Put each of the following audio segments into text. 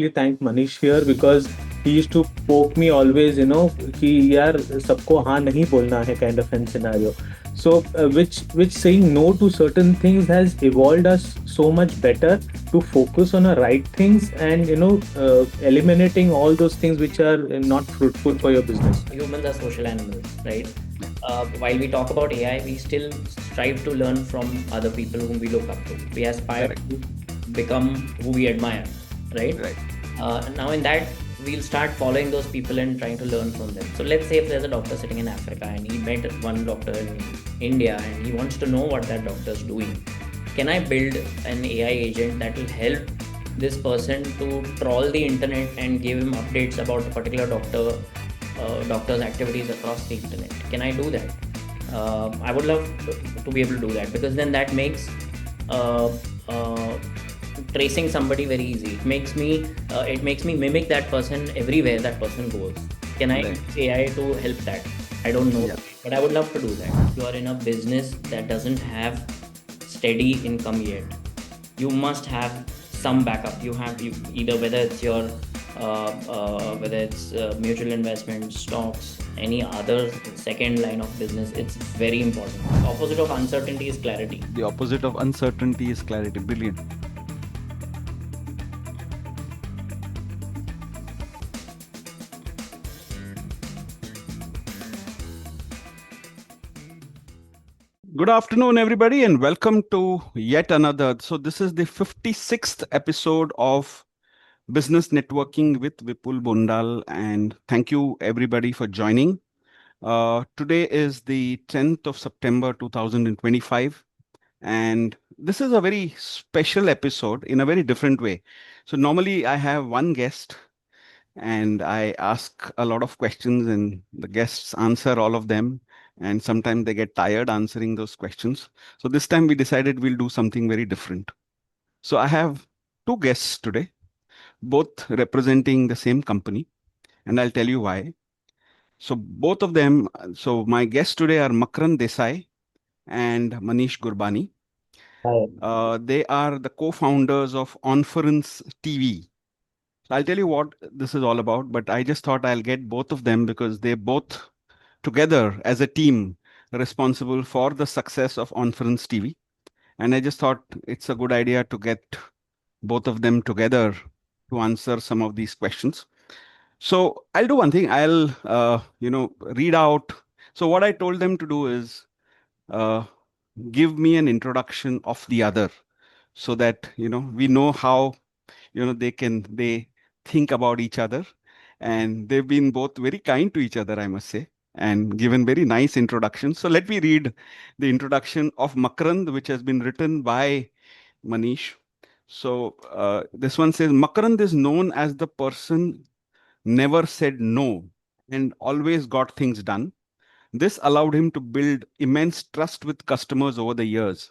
really thank Manish here because he used to poke me always, कि यार सबको हाँ नहीं बोलना है kind of an scenario. So which saying no to certain things has evolved us so much better to focus on the right things and eliminating all those things which are not fruitful for your business. Humans are social animals, right? While we talk about AI, we still strive to learn from other people whom we look up to. We aspire Correct. to become who we admire, right? Right. Now in that, we'll start following those people and trying to learn from them. So let's say if there's a doctor sitting in Africa and he met one doctor in India and he wants to know what that doctor is doing. Can I build an AI agent that will help this person to trawl the internet and give him updates about a particular doctor's activities across the internet? Can I do that? I would love to be able to do that, because then that makes uh, uh, tracing somebody very easy. It makes me mimic that person everywhere that person goes. Can I use AI to help that? I don't know, but I would love to do that. If you are in a business that doesn't have steady income yet, you must have some backup. You either, whether it's your mutual investment, stocks, any other second line of business. It's very important. Opposite of uncertainty is clarity. The opposite of uncertainty is clarity. Brilliant. Good afternoon, everybody, and welcome to yet another. So this is the 56th episode of Business Networking with Vipul Bondal, and thank you everybody for joining. Today is the 10th of September 2025, and this is a very special episode in a very different way. So normally I have one guest and I ask a lot of questions and the guests answer all of them. And sometimes they get tired answering those questions. So this time we decided we'll do something very different. So I have two guests today, both representing the same company, and I'll tell you why. So both of them, so my guests today are Makrand Desai and Manish Gurbani. They are the co-founders of OnferenceTV. So I'll tell you what this is all about, but I just thought I'll get both of them because they both together as a team responsible for the success of OnferenceTV. And I just thought it's a good idea to get both of them together to answer some of these questions. So I'll do one thing. I'll, read out. So what I told them to do is give me an introduction of the other so that, we know how, they think about each other. And they've been both very kind to each other, I must say, and given very nice introductions. So let me read the introduction of Makrand, which has been written by Manish. So this one says, Makrand is known as the person never said no and always got things done. This allowed him to build immense trust with customers over the years.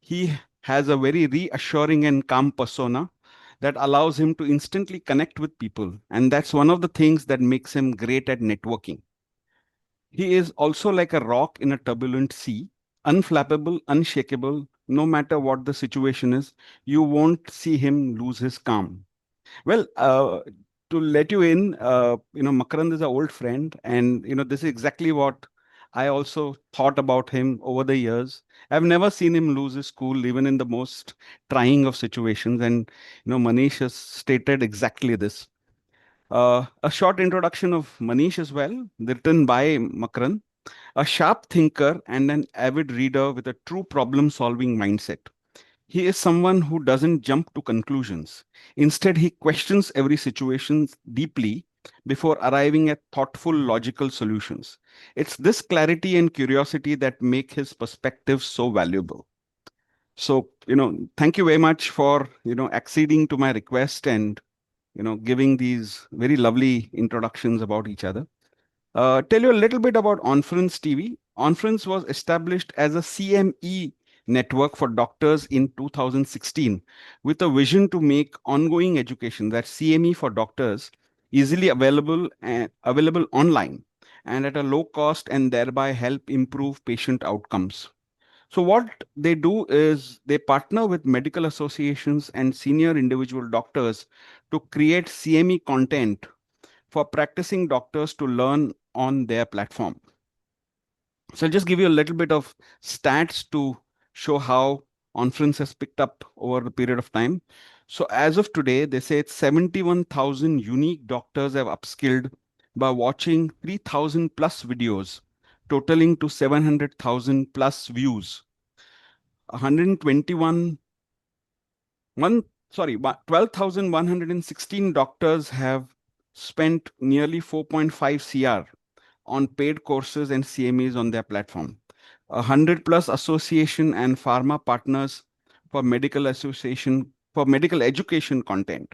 He has a very reassuring and calm persona that allows him to instantly connect with people. And that's one of the things that makes him great at networking. He is also like a rock in a turbulent sea, unflappable, unshakable. No matter what the situation is, you won't see him lose his calm. Well, to let you in, Makrand is an old friend, and this is exactly what I also thought about him over the years. I've never seen him lose his cool, even in the most trying of situations. And Manish has stated exactly this. A short introduction of Manish as well, written by Makrand, a sharp thinker and an avid reader with a true problem-solving mindset. He is someone who doesn't jump to conclusions. Instead, he questions every situation deeply before arriving at thoughtful, logical solutions. It's this clarity and curiosity that make his perspective so valuable. So, thank you very much for, acceding to my request and, giving these very lovely introductions about each other. Tell you a little bit about OnferenceTV. Onference was established as a CME network for doctors in 2016 with a vision to make ongoing education, that CME for doctors, easily available online and at a low cost, and thereby help improve patient outcomes. So what they do is they partner with medical associations and senior individual doctors to create CME content for practicing doctors to learn on their platform. So I'll just give you a little bit of stats to show how Onference has picked up over the period of time. So as of today, they say it's 71,000 unique doctors have upskilled by watching 3,000 plus videos, totaling to 700,000 plus views. 121 one sorry 12,116 doctors have spent nearly 4.5 cr on paid courses and CMEs on their platform. 100 plus association and pharma partners for medical education content,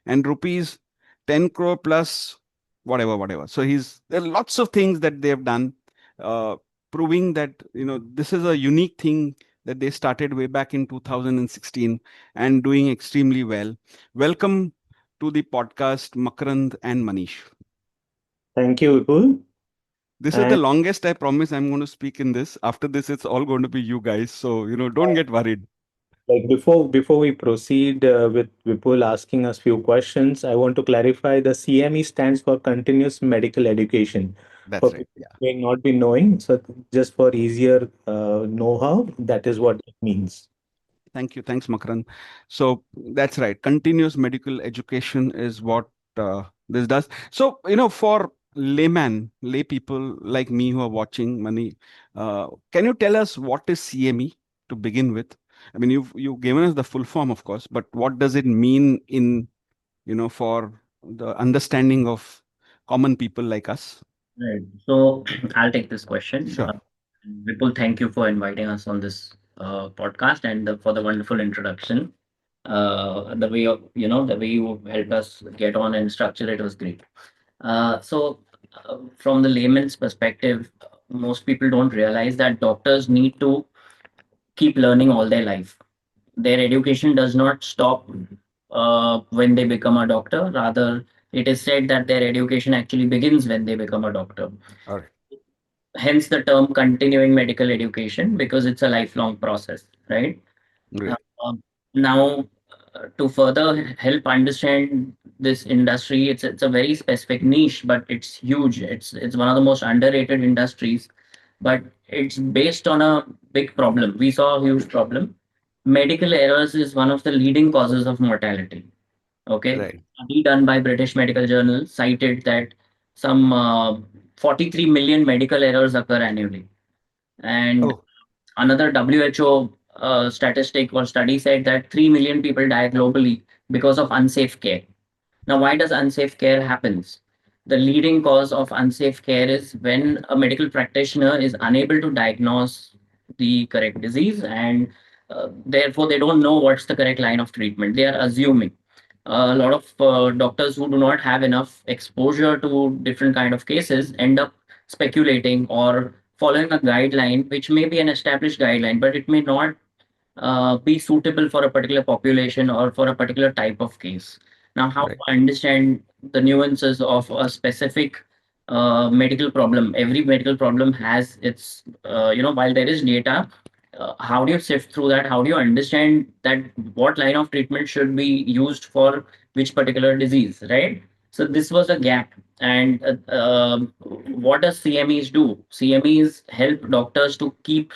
and rupees 10 crore plus whatever. So there are lots of things that they have done, uh, proving that this is a unique thing that they started way back in 2016 and doing extremely well. Welcome to the podcast, Makrand and Manish. Thank you, Vipul. This is the And longest. I promise I'm going to speak in this. After this, it's all going to be you guys. So, don't get worried. like before we proceed with Vipul asking us few questions, I want to clarify the CME stands for Continuous Medical Education. For That's right. people Yeah. who may not be knowing, so just for easier know-how, that is what it means. Thank you. Thanks, Makran. So that's right. Continuous medical education is what this does. So, for lay people like me who are watching Money, can you tell us what is CME to begin with? I mean, you've given us the full form, of course, but what does it mean for the understanding of common people like us? Right. So I'll take this question. Sure. Vipul, thank you for inviting us on this podcast and for the wonderful introduction. The way you helped us get on and structure it was great. From the layman's perspective, most people don't realize that doctors need to keep learning all their life. Their education does not stop when they become a doctor. Rather, it is said that their education actually begins when they become a doctor. All right. Hence the term continuing medical education, because it's a lifelong process, right? Uh, Great. um, Now, to further help understand this industry, it's a very specific niche, but it's huge. It's one of the most underrated industries, but it's based on a big problem. We saw a huge problem. Medical errors is one of the leading causes of mortality. Okay, Right. study done by British Medical Journal cited that some 43 million medical errors occur annually, and Oh, another WHO statistic or study said that 3 million people die globally because of unsafe care. Now, why does unsafe care happens? The leading cause of unsafe care is when a medical practitioner is unable to diagnose the correct disease, and therefore they don't know what's the correct line of treatment. They are assuming. A lot of doctors who do not have enough exposure to different kind of cases end up speculating or following a guideline which may be an established guideline, but it may not be suitable for a particular population or for a particular type of case. Now, how to right. understand the nuances of a specific medical problem? Every medical problem has its, while there is data, how do you sift through that? How do you understand that what line of treatment should be used for which particular disease, right? So this was a gap. And what does CMEs do? CMEs help doctors to keep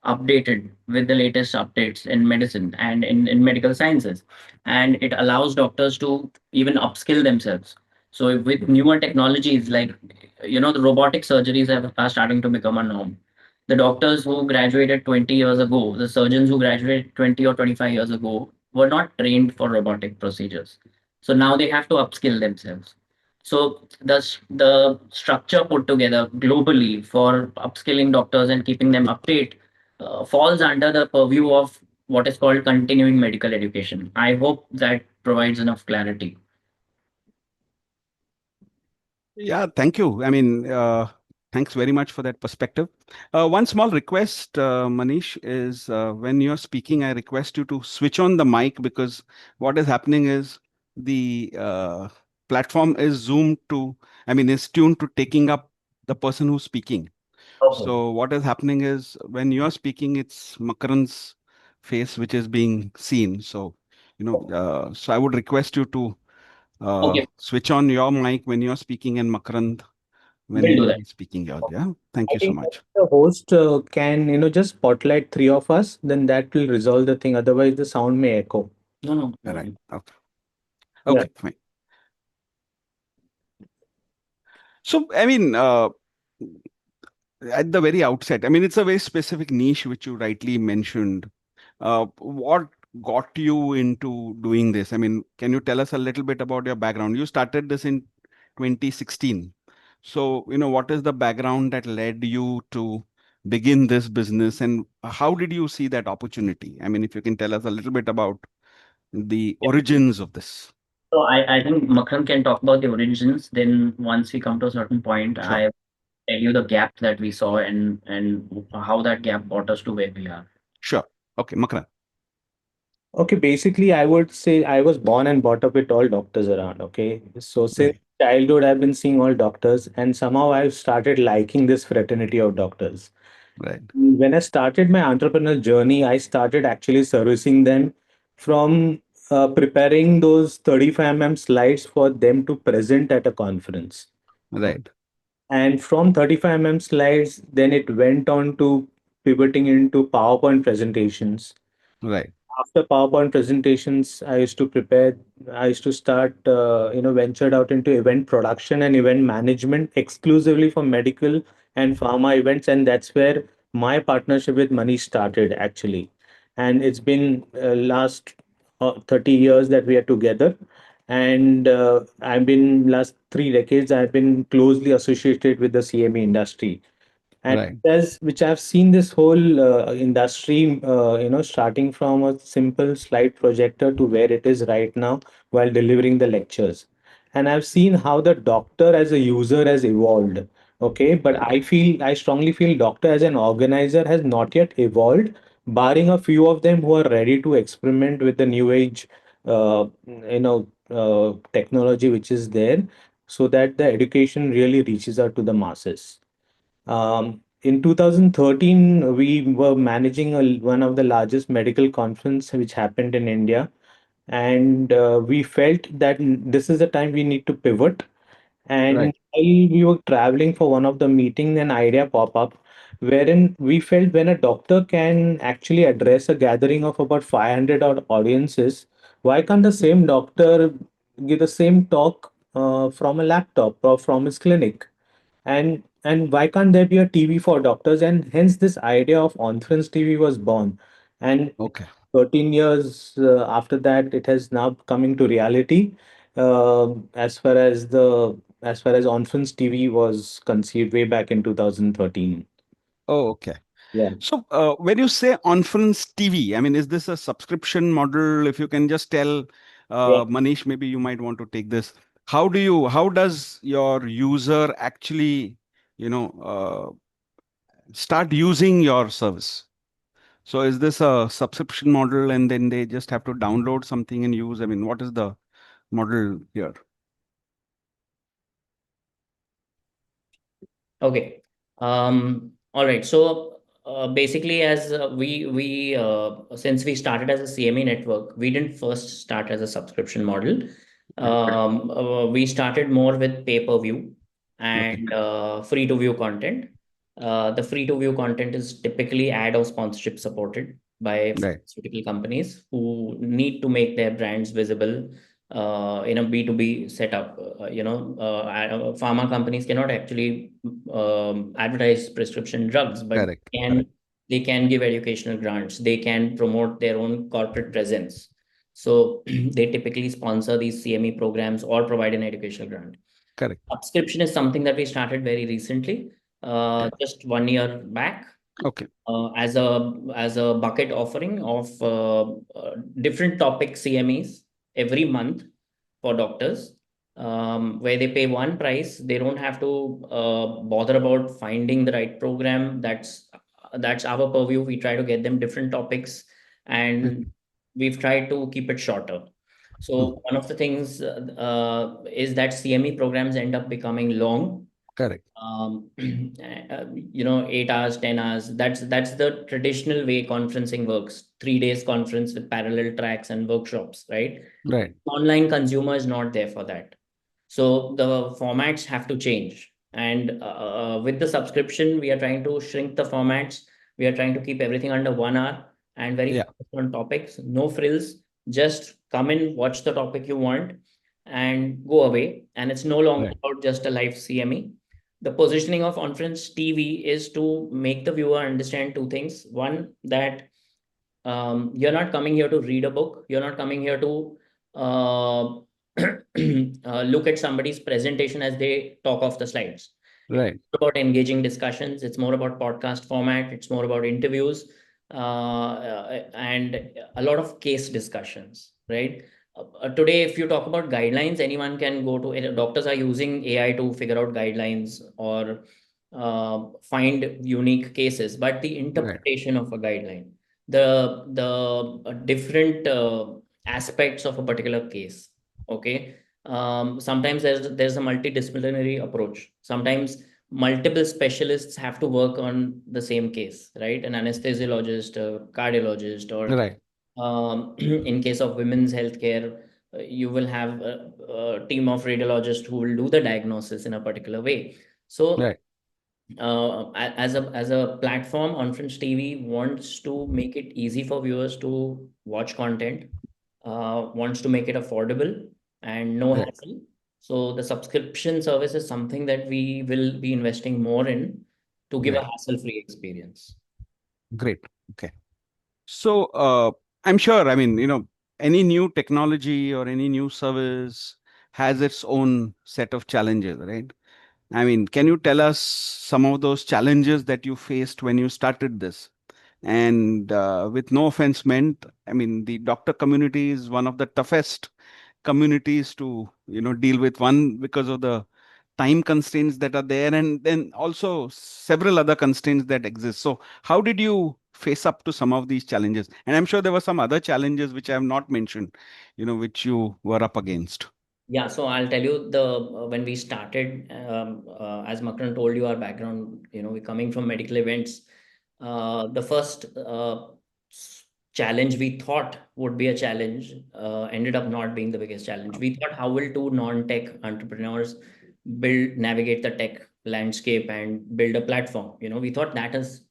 updated with the latest updates in medicine and in medical sciences. And it allows doctors to even upskill themselves. So with newer technologies like, the robotic surgeries are starting to become a norm. The doctors who graduated 20 years ago, the surgeons who graduated 20 or 25 years ago were not trained for robotic procedures. So now they have to upskill themselves. So the structure put together globally for upskilling doctors and keeping them update falls under the purview of what is called continuing medical education. I hope that provides enough clarity. Yeah, thank you. I mean, thanks very much for that perspective. One small request, Manish, is when you're speaking, I request you to switch on the mic, because what is happening is the platform is zoomed to, I mean, is tuned to taking up the person who's speaking. Okay. So what is happening is when you are speaking, it's Makarand's face which is being seen. So, so I would request you to Okay. switch on your mic when you're speaking and Makarand We'll when do that. he's speaking. Yeah. Thank I you so think much. the host can, just spotlight three of us, then that will resolve the thing. Otherwise, the sound may echo. No, no. All right. Okay. Yeah. Okay. Fine. So, I mean, at the very outset, I mean, it's a very specific niche which you rightly mentioned. What got you into doing this? I mean, can you tell us a little bit about your background? You started this in 2016. So, what is the background that led you to begin this business and how did you see that opportunity? I mean, if you can tell us a little bit about the origins of this. So I think Makrand can talk about the origins. Then once we come to a certain point, Sure. I tell you the gap that we saw and how that gap brought us to where we are. Sure. Okay, Makran. Okay, basically, I would say I was born and brought up with all doctors around. Okay, so since Right. childhood, I've been seeing all doctors, and somehow I've started liking this fraternity of doctors. Right. When I started my entrepreneurial journey, I started actually servicing them from preparing those 35 slides for them to present at a conference. Right. And from 35 slides, then it went on to pivoting into PowerPoint presentations. Right. After PowerPoint presentations, I used to start, ventured out into event production and event management exclusively for medical and pharma events. And that's where my partnership with Manish started actually. And it's been last 30 years that we are together. And I've been last 3 decades, I've been closely associated with the CME industry, and Right. as which I've seen this whole industry, starting from a simple slide projector to where it is right now while delivering the lectures. And I've seen how the doctor as a user has evolved. Okay, but Right. I strongly feel doctor as an organizer has not yet evolved, barring a few of them who are ready to experiment with the new age, technology which is there, so that the education really reaches out to the masses. In 2013, we were managing one of the largest medical conference which happened in India, and we felt that this is the time we need to pivot. And Right. while we were traveling for one of the meeting, an idea pop up, wherein we felt when a doctor can actually address a gathering of about 500 odd audiences, why can't the same doctor give the same talk from a laptop or from his clinic? And why can't there be a TV for doctors? And hence this idea of Onference TV was born. And Okay. 13 years after that, it has now coming to reality. As far as Onference TV was conceived way back in 2013. Oh, okay. Yeah. So, when you say Conference TV, I mean, is this a subscription model? If you can just tell, Yeah. Manish, maybe you might want to take this. How does your user actually, start using your service? So, is this a subscription model and then they just have to download something and use? I mean, what is the model here? Okay. All right. So basically, as since we started as a CME network, we didn't first start as a subscription model. Right. We started more with pay-per-view Okay. and free-to-view content. The free-to-view content is typically ad or sponsorship supported by Right. pharmaceutical companies who need to make their brands visible in a B2B setup. Pharma companies cannot actually advertise prescription drugs, but Correct. Correct. they can give educational grants. They can promote their own corporate presence. So they typically sponsor these CME programs or provide an educational grant. Correct. Subscription is something that we started very recently, Okay. just 1 year back, Okay. as a bucket offering of different topic CMEs every month for doctors, where they pay one price. They don't have to bother about finding the right program. That's our purview. We try to get them different topics, and Mhm. we've tried to keep it shorter. Mhm. So one of the things is that CME programs end up becoming long. Correct. um, 8 hours, 10 hours. That's the traditional way conferencing works. 3 days conference with parallel tracks and workshops, right? Right. Online consumer is not there for that. So the formats have to change. And with the subscription, we are trying to shrink the formats. We are trying to keep everything under 1 hour and very Yeah. focused on topics, no frills. Just come in, watch the topic you want, and go away. And it's no longer Right. about just a live CME. The positioning of Conference TV is to make the viewer understand two things. One, that you're not coming here to read a book. You're not coming here to look at somebody's presentation as they talk off the slides. It's Right. about engaging discussions. It's more about podcast format. It's more about interviews and a lot of case discussions, right? Today, if you talk about guidelines, anyone can go to, doctors are using AI to figure out guidelines or find unique cases, but the Right. interpretation of a guideline, the different aspects of a particular case. Okay, sometimes there's a multidisciplinary approach. Sometimes multiple specialists have to work on the same case, right? An anesthesiologist, a cardiologist, or Right. in case of women's healthcare, you will have a team of radiologists who will do the diagnosis in a particular way. So Right. as a platform, Onference TV wants to make it easy for viewers to watch content, wants to make it affordable and no Right. hassle. So the subscription service is something that we will be investing more in to give a Right. hassle-free experience. Great. Okay. So, I'm sure, I mean, any new technology or any new service has its own set of challenges, right? I mean, can you tell us some of those challenges that you faced when you started this? And with no offense meant, I mean, the doctor community is one of the toughest communities to, deal with. One, because of the time constraints that are there, and then also several other constraints that exist. So how did you face up to some of these challenges? And I'm sure there were some other challenges which I have not mentioned, which you were up against. Yeah, so I'll tell you the when we started, as Makrand told you, our background, we're coming from medical events. The first challenge we thought would be a challenge ended up not being the biggest challenge. We thought, how will two non-tech entrepreneurs navigate the tech landscape and build a platform? We thought that is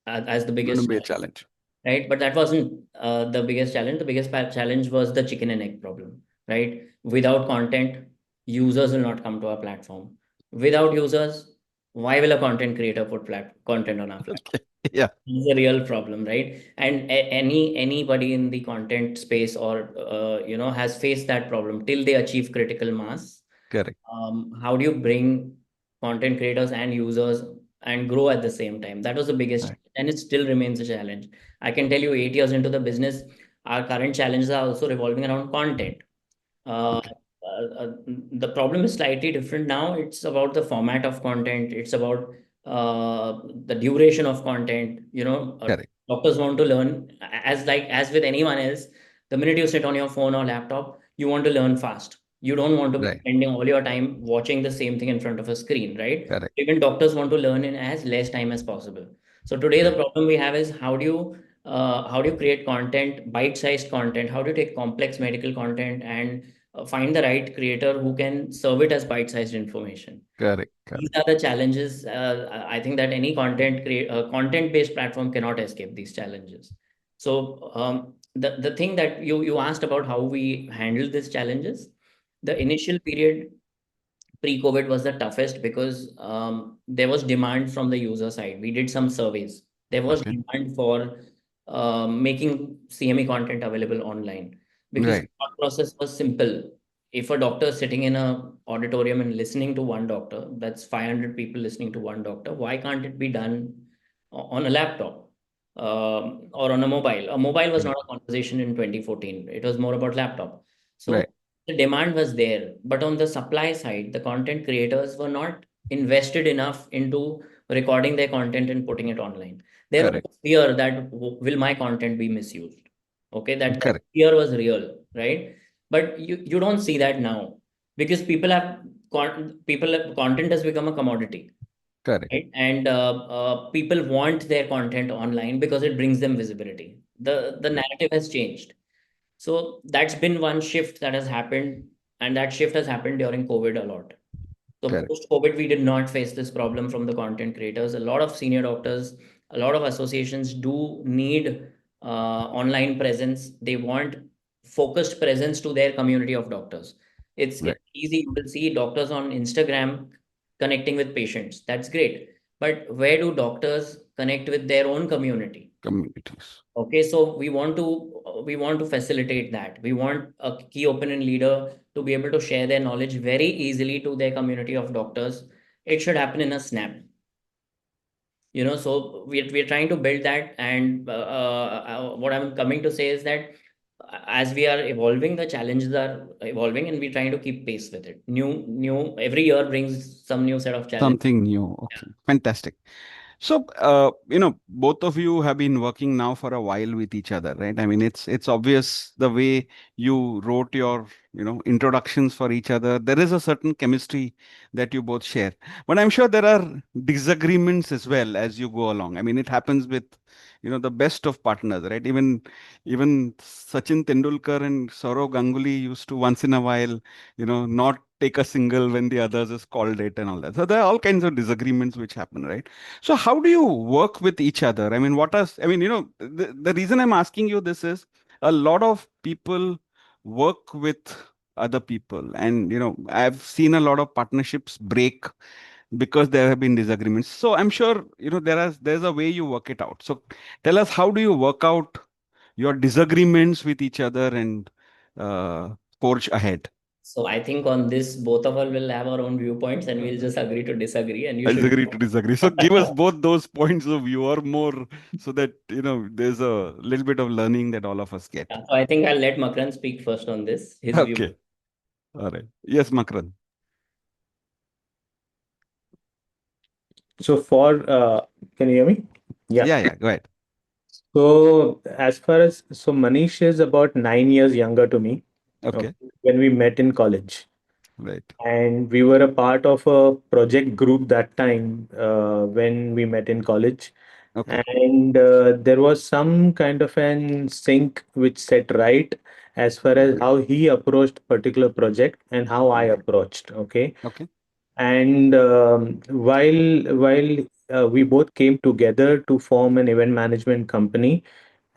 as the Going to biggest be a challenge, challenge. right? But that wasn't the biggest challenge. The biggest challenge was the chicken and egg problem, right? Without content, users will not come to our platform. Without users, why will a content creator put content on our platform? Yeah, It's a real problem, right? And anybody in the content space or has faced that problem till they achieve critical mass. correct. How do you bring content creators and users and grow at the same time? That was the biggest, Right. and it still remains a challenge. I can tell you, 8 years into the business, our current challenges are also revolving around content. Uh, Okay. the problem is slightly different now. It's about the format of content. It's about the duration of content. Correct. Doctors want to learn as with anyone else. The minute you sit on your phone or laptop, you want to learn fast. You don't want to be Right. spending all your time watching the same thing in front of a screen, right? Correct. Even doctors want to learn in as less time as possible. So today the Right. problem we have is how do you create content, bite-sized content? How do you take complex medical content and find the right creator who can serve it as bite-sized information? Correct. These Correct. are the challenges. I think that any content-based platform cannot escape these challenges. So the thing that you asked about how we handle these challenges, the initial period pre-COVID was the toughest because there was demand from the user side. We did some surveys. There was Okay. demand for making CME content available online because the Right. thought process was simple. If a doctor is sitting in a auditorium and listening to one doctor, that's 500 people listening to one doctor. Why can't it be done on a laptop or on a mobile? A mobile was not Correct. a conversation in 2014. It was more about laptop. So Right. the demand was there, but on the supply side, the content creators were not invested enough into recording their content and putting it online. There was Correct. fear that will my content be misused? Okay, that Correct. fear was real, right? But you don't see that now because people have content has become a commodity, Correct. right? And people want their content online because it brings them visibility. The Right. narrative has changed. So that's been one shift that has happened, and that shift has happened during COVID a lot. So Correct. post-COVID, we did not face this problem from the content creators. A lot of senior doctors, a lot of associations do need online presence. They want focused presence to their community of doctors. It's Right. easy. You will see doctors on Instagram connecting with patients. That's great. But where do doctors connect with their own community? Communities. Okay, so we want to facilitate that. We want a key opinion leader to be able to share their knowledge very easily to their community of doctors. It should happen in a snap. So we're trying to build that, and what I'm coming to say is that as we are evolving, the challenges are evolving, and we're trying to keep pace with it. New every year brings some new set of challenges. Something new. Okay. Fantastic. So, both of you have been working now for a while with each other, right? I mean, it's obvious the way you wrote your, introductions for each other. There is a certain chemistry that you both share. But I'm sure there are disagreements as well as you go along. I mean, it happens with, the best of partners, right? Even Sachin Tendulkar and Saurav Ganguly used to once in a while, not take a single when the others is called it and all that. So there are all kinds of disagreements which happen, right? So how do you work with each other? I mean, the reason I'm asking you this is a lot of people work with other people, and I've seen a lot of partnerships break because there have been disagreements. So I'm sure there's a way you work it out. So tell us, how do you work out your disagreements with each other and forge ahead? So I think on this, both of us will have our own viewpoints, and we'll just agree to disagree, and you I should. agree to disagree. So give us both those points of view or more, so that there's a little bit of learning that all of us get. Yeah, so I think I'll let Makrand speak first on this, his view. Okay. All right. Yes, Makran. So can you hear me? Yeah. Yeah, yeah. Go ahead. So as far as Manish is about 9 years younger to me. Okay. When we met in college, Right. and we were a part of a project group that time when we met in college, Okay. and there was some kind of an sync which set right as far as how he approached particular project and how I approached. Okay. Okay. And while we both came together to form an event management company,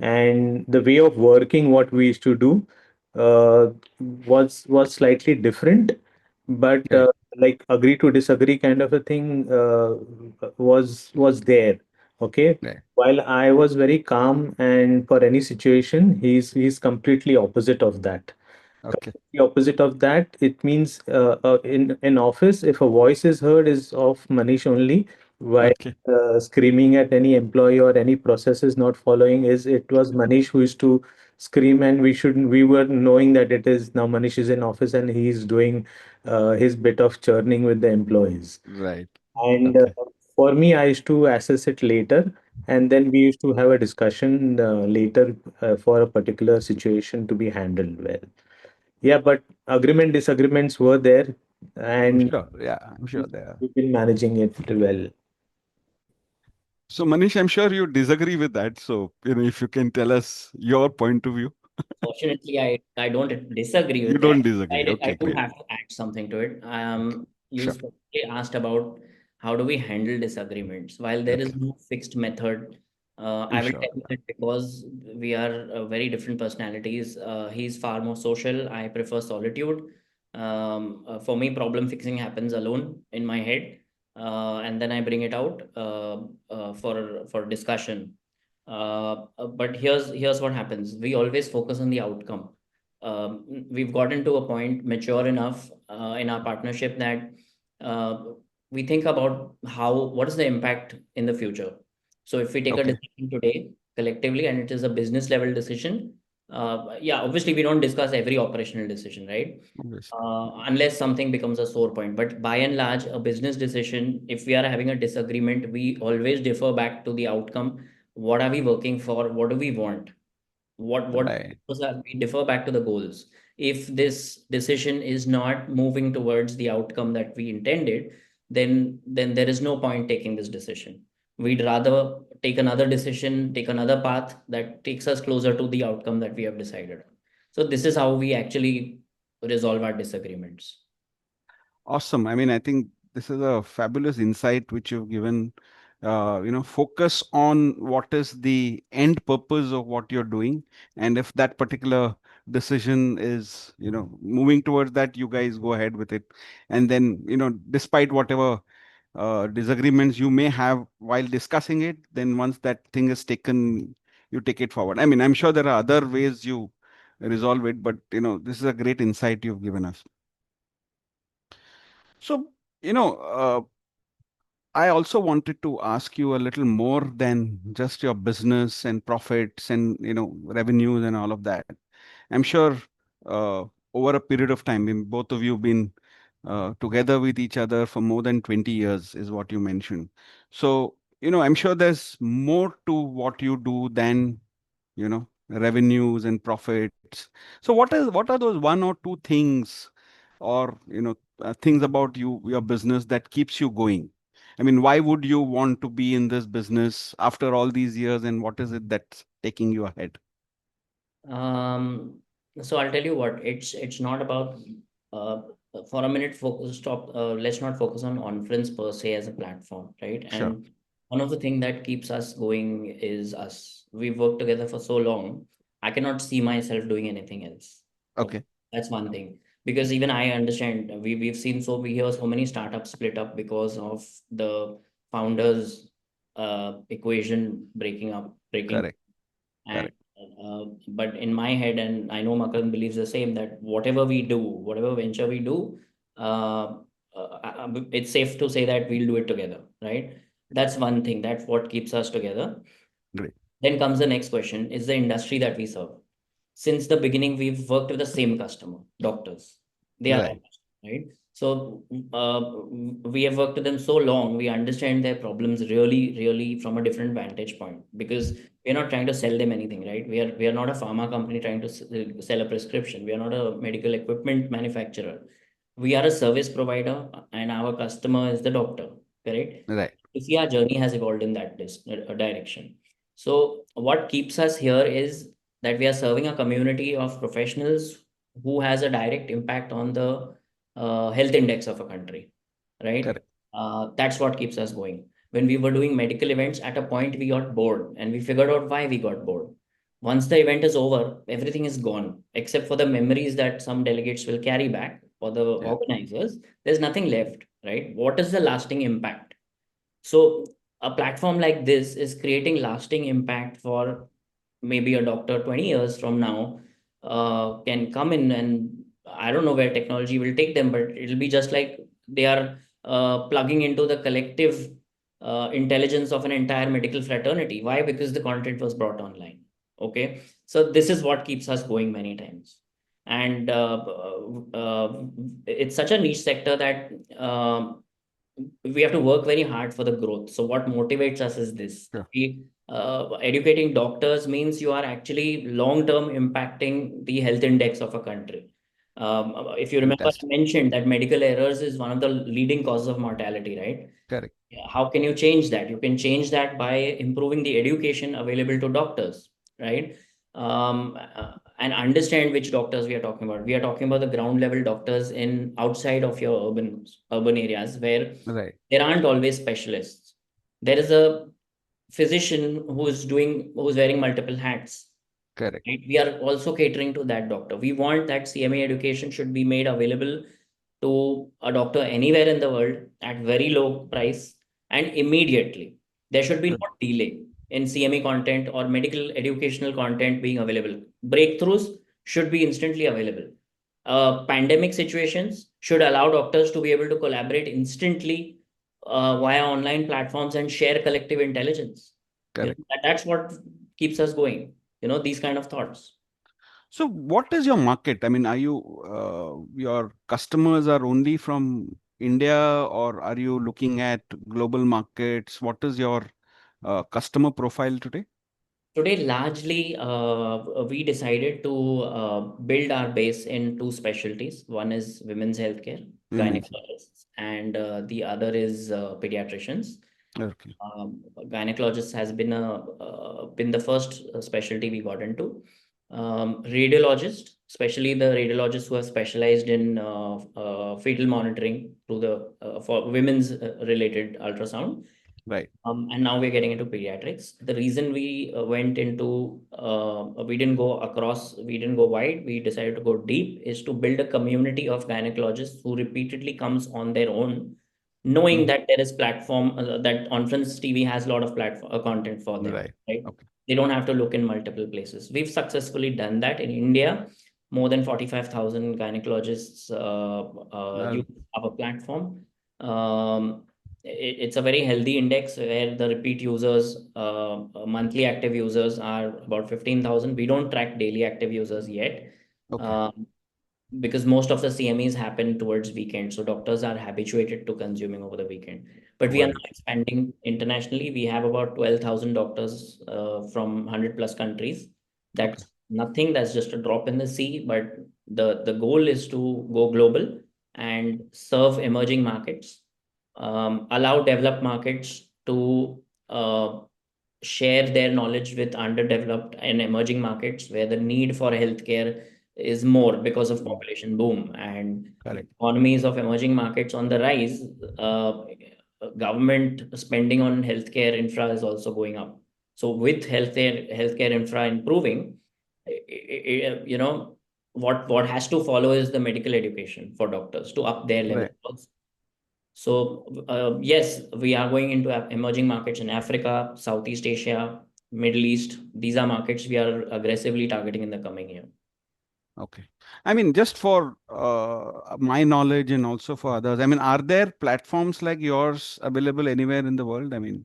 and the way of working what we used to do uh, was slightly different, but Right. like agree to disagree kind of a thing was there. Okay. Right. While I was very calm, and for any situation, he's completely opposite of that. Okay. The opposite of that, it means in office, if a voice is heard, is of Manish only, while Okay. screaming at any employee or any process is not following, is it was Manish who used to scream, and we were knowing that it is now Manish is in office and he's doing his bit of churning with the employees. Right. And Okay. for me, I used to assess it later, and then we used to have a discussion later for a particular situation to be handled well. Yeah, but disagreements were there, I'm and sure. Yeah, I'm sure they are. we've been managing it well. So, Manish, I'm sure you disagree with that. So, if you can tell us your point of view. Fortunately, I don't disagree You with that. don't disagree. I Okay, do great. have to add something to it. Okay. You Sure. specifically asked about how do we handle disagreements. While there is Okay. no fixed method, I'm I will sure. tell you that because we are very different personalities. He's far more social. I prefer solitude. For me, problem fixing happens alone in my head, and then I bring it out for discussion. But here's what happens. We always focus on the outcome. We've gotten to a point mature enough in our partnership that uh, we think about what is the impact in the future. So if we take a Okay. decision today collectively and it is a business level decision, yeah, obviously we don't discuss every operational decision, right? Obviously. Unless something becomes a sore point. But by and large, a business decision, if we are having a disagreement, we always defer back to the outcome. What are we working for? What do we want? What Right. we defer back to the goals. if this decision is not moving towards the outcome that we intended, then there is no point taking this decision. We'd rather take another decision, take another path that takes us closer to the outcome that we have decided on. So this is how we actually resolve our disagreements. Awesome. I mean, I think this is a fabulous insight which you've given. Focus on what is the end purpose of what you're doing, and if that particular decision is, moving towards that, you guys go ahead with it. And then, despite whatever disagreements you may have while discussing it, then once that thing is taken, you take it forward. I mean, I'm sure there are other ways you resolve it, but this is a great insight you've given us. So, you know, I also wanted to ask you a little more than just your business and profits and, revenues and all of that. I'm sure uh, over a period of time, I mean, both of you have been together with each other for more than 20 years, is what you mentioned. So, I'm sure there's more to what you do than, revenues and profits. So what are those one or two things, or things about your business that keeps you going? I mean, why would you want to be in this business after all these years, and what is it that's taking you ahead? Um, so I'll tell you what, it's not about uh, for a minute focus stop. Let's not focus on Onference per se as a platform, right? Sure. And one of the things that keeps us going is us. We've worked together for so long. I cannot see myself doing anything else. Okay, Okay. that's one thing. Because even I understand we've seen we hear so many startups split up because of the founders equation breaking. Correct. And Correct. but in my head, and I know Makarand believes the same, that whatever we do, whatever venture we do, it's safe to say that we'll do it together, right? That's one thing. That's what keeps us together. Great. Then comes the next question: is the industry that we serve? Since the beginning, we've worked with the same customer, doctors. They are our Right. customer, right? So we have worked with them so long, we understand their problems really, really from a different vantage point, because we're not trying to sell them anything, right? We are not a pharma company trying to sell a prescription. We are not a medical equipment manufacturer. We are a service provider, and our customer is the doctor, correct? Right. You see, our journey has evolved in that direction. So what keeps us here is that we are serving a community of professionals who has a direct impact on the health index of a country, right? Correct. That's what keeps us going. When we were doing medical events, at a point we got bored, and we figured out why we got bored. Once the event is over, everything is gone except for the memories that some delegates will carry back for the Yeah. organizers. There's nothing left, right? What is the lasting impact? So a platform like this is creating lasting impact for maybe a doctor 20 years from now can come in, and I don't know where technology will take them, but it'll be just like they are plugging into the collective intelligence of an entire medical fraternity. Why? Because the content was brought online. Okay. So this is what keeps us going many times. And it's such a niche sector that we have to work very hard for the growth. So what motivates us is this. Sure. Educating doctors means you are actually long term impacting the health index of a country. If you remember, I Fantastic. mentioned that medical errors is one of the leading causes of mortality, right? Correct. How can you change that? You can change that by improving the education available to doctors, right? And understand which doctors we are talking about. We are talking about the ground level doctors in outside of your urban areas, where Right. there aren't always specialists. There is a physician who's wearing multiple hats, Correct. right? We are also catering to that doctor. We want that CMA education should be made available to a doctor anywhere in the world at very low price and immediately. There should be no Good. delay in CMA content or medical educational content being available. Breakthroughs should be instantly available. Pandemic situations should allow doctors to be able to collaborate instantly via online platforms and share collective intelligence. Correct. That's what keeps us going. These kind of thoughts. So what is your market? I mean, are you your customers are only from India, or are you looking at global markets? What is your customer profile today? Today, largely, we decided to build our base in two specialties. One is women's healthcare, Women's. gynecologists, and the other is pediatricians. Okay. Gynecologist has been the first specialty we got into. Radiologist, especially the radiologists who have specialized in fetal monitoring through the for women's related ultrasound. Right. And now we're getting into pediatrics. The reason we went into, we didn't go across, we didn't go wide, we decided to go deep, is to build a community of gynecologists who repeatedly comes on their own, knowing Mhm. that there is platform, that Conference TV has a lot of platform content for them, Right. right? Okay. They don't have to look in multiple places. We've successfully done that in India. More than 45,000 gynecologists use Well, our platform. Um, it's a very healthy index where the repeat users, monthly active users are about 15,000. We don't track daily active users yet. okay. Um, because most of the CMEs happen towards weekend, so doctors are habituated to consuming over the weekend. But we are now Well, expanding internationally. We have about 12,000 doctors from 100 plus countries. okay. That's nothing. That's just a drop in the sea. But the goal is to go global and serve emerging markets, allow developed markets to share their knowledge with underdeveloped and emerging markets where the need for healthcare is more because of Mm. population boom and Correct. economies of emerging markets on the rise. Government spending on healthcare infra is also going up. So with healthcare infra improving, you know, what has to follow is the medical education for doctors to up their level Right. also. So, yes, we are going into emerging markets in Africa, Southeast Asia, Middle East. These are markets we are aggressively targeting in the coming year. Okay. I mean, just for my knowledge and also for others, I mean, are there platforms like yours available anywhere in the world? I mean,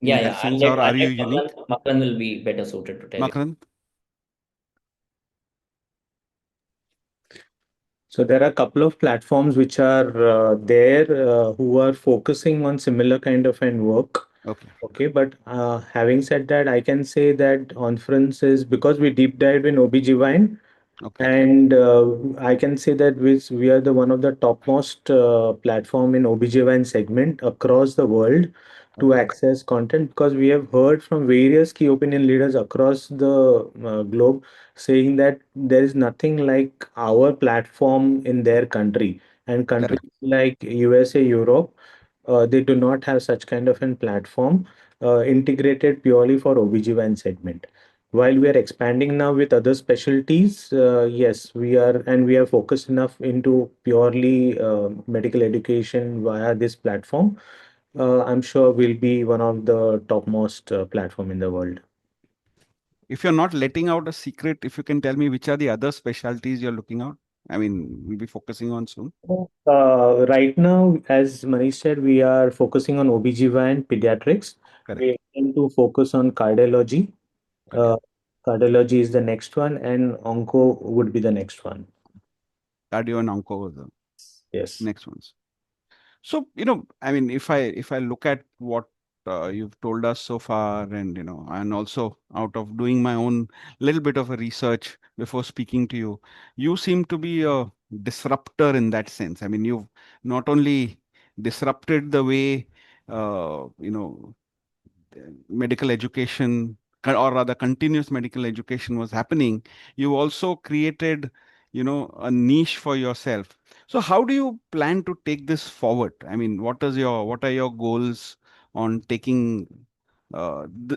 in Yeah, that yeah. sense, or I'll are you let unique? Makrand will be better suited to tell you. Makrand? So there are a couple of platforms which are there who are focusing on similar kind of an work. Okay. Okay, but having said that, I can say that Onference is because we deep dive in OBGYN. Okay. And I can say that we are the one of the topmost platform in OBGYN segment across the world to Okay. access content because we have heard from various key opinion leaders across the globe saying that there is nothing like our platform in their country and countries Correct. like USA, Europe, they do not have such kind of a platform integrated purely for OBGYN segment. While we are expanding now with other specialties, yes, we are focused enough into purely medical education via this platform. I'm sure we'll be one of the topmost platform in the world. If you're not letting out a secret, if you can tell me which are the other specialties you're looking out, I mean, we'll be focusing on soon. Right now, as Manish said, we are focusing on OBGYN pediatrics. Correct. We intend to focus on cardiology. Correct. Uh, Cardiology is the next one, and onco would be the next one. Cardio and onco are the Yes. next ones. So, I mean, if I look at what you've told us so far, and and also out of doing my own little bit of a research before speaking to you, you seem to be a disruptor in that sense. I mean, you've not only disrupted the way medical education, or rather continuous medical education was happening, you also created a niche for yourself. So how do you plan to take this forward? I mean, what are your goals on taking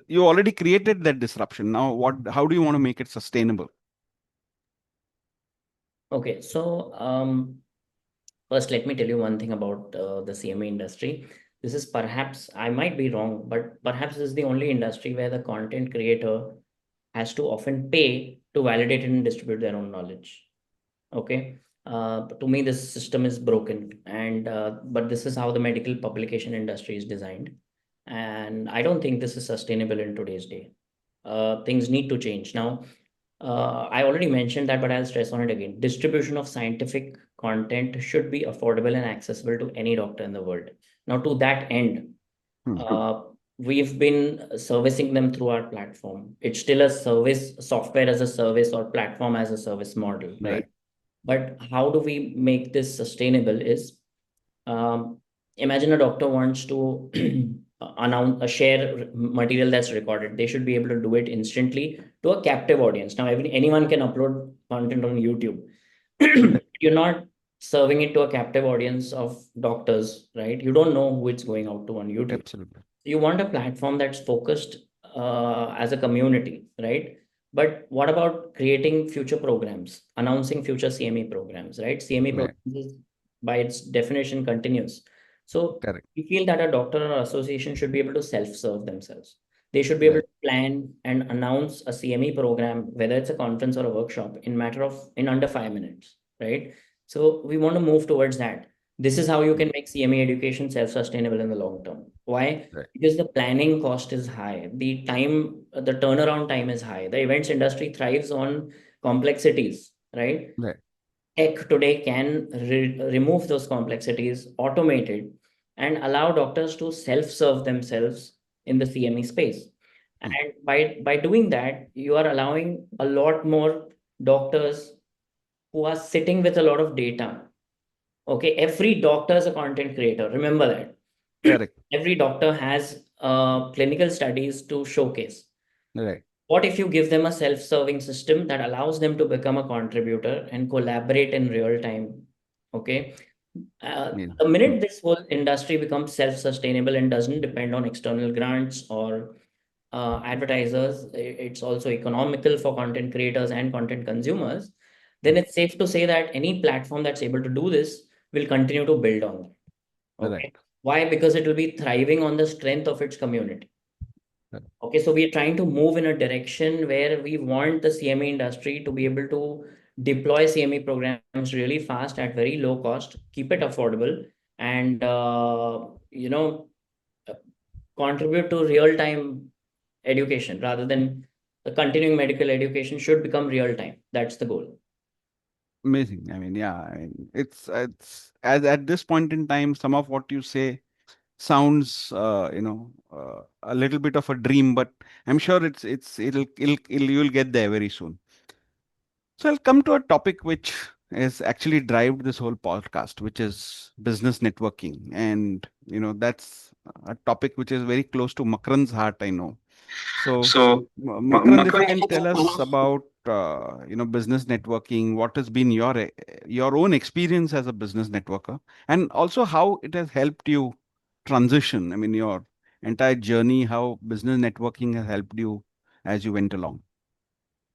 you already created that disruption. Now how do you want to make it sustainable? Okay, so first, let me tell you one thing about the CMA industry. This is perhaps, I might be wrong, but perhaps this is the only industry where the content creator has to often pay to validate and distribute their own knowledge. Okay. To me, this system is broken, and but this is how the medical publication industry is designed, and I don't think this is sustainable in today's day. Things need to change now. I already mentioned that, but I'll stress on it again. Distribution of scientific content should be affordable and accessible to any doctor in the world. Now, to that end, Hmm. uh, we've been servicing them through our platform. It's still a service, software as a service or platform as a service model, right? Right. But how do we make this sustainable is, um, imagine a doctor wants to announce a share material that's recorded. They should be able to do it instantly to a captive audience. Now, anyone can upload content on YouTube. Right. You're not serving it to a captive audience of doctors, right? You don't know who it's going out to on YouTube. Absolutely. You want a platform that's focused as a community, right? But what about creating future programs, announcing future CME programs, right? CME Right. programs is by its definition continuous. So Correct. we feel that a doctor or association should be able to self-serve themselves. They should be able Right. to plan and announce a CME program, whether it's a conference or a workshop, in under 5 minutes, right? So we want to move towards that. This is how you Mm. can make CME education self-sustainable in the long term. Why? Right. Because the planning cost is high, the turnaround time is high. The events industry thrives on complexities, right? Right. Tech today can remove those complexities, automate it, and allow doctors to self-serve themselves in the CME space. Mm. And by doing that, you are allowing a lot more doctors who are sitting with a lot of data. Okay, every doctor is a content creator. Remember that. Correct. Every doctor has clinical studies to showcase. Right. What if you give them a self-serving system that allows them to become a contributor and collaborate in real time? Okay. Mm. The Mm. minute this whole industry becomes self-sustainable and doesn't depend on external grants or advertisers, it's also economical for content creators and content consumers, then Mm. it's safe to say that any platform that's able to do this will continue to build on that. Right. Okay. Why? Because it will be thriving on the strength of its community. Correct. Okay, so we are trying to move in a direction where we want the CME industry to be able to deploy CME programs really fast at very low cost, keep it affordable, and uh, contribute to real time education rather than the continuing medical education should become real time. That's the goal. Amazing. I mean, yeah. I mean, it's as at this point in time, some of what you say sounds, a little bit of a dream, but I'm sure you'll get there very soon. So I'll come to a topic which is actually drive this whole podcast, which is business networking, and that's a topic which is very close to Makrand's heart, I know. So, So, Makrand, if you Makrand, can tell us about business networking, what has been your own experience as a business networker, and also how it has helped you transition. I mean, your entire journey, how business networking has helped you as you went along.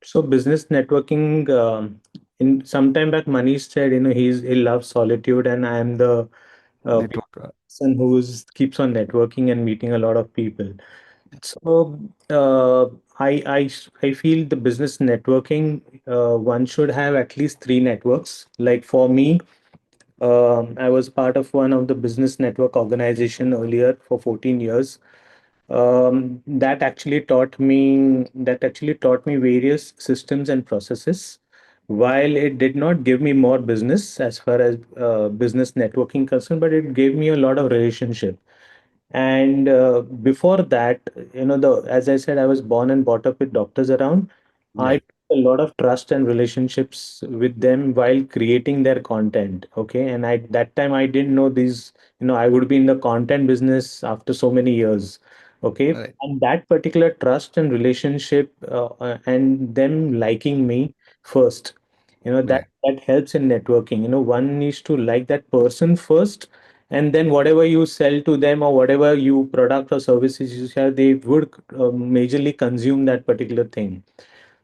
so business networking. In some time back, Manish said, he loves solitude, and I am the Networker. person who's keeps on networking and meeting a lot of people. So I feel the business networking, one should have at least three networks. Like for me, I was part of one of the business network organization earlier for 14 years. That actually taught me various systems and processes. While it did not give me more business as far as business networking concerned, but it gave me a lot of relationship. And before that, as I said, I was born and brought up with doctors around. I Right. took a lot of trust and relationships with them while creating their content. Okay, and that time I didn't know these. I would be in the content business after so many years. Okay, Right. and that particular trust and relationship, and them liking me first. That Right. that helps in networking. One needs to like that person first, and then whatever you sell to them or whatever you product or services you sell, they would majorly consume that particular thing.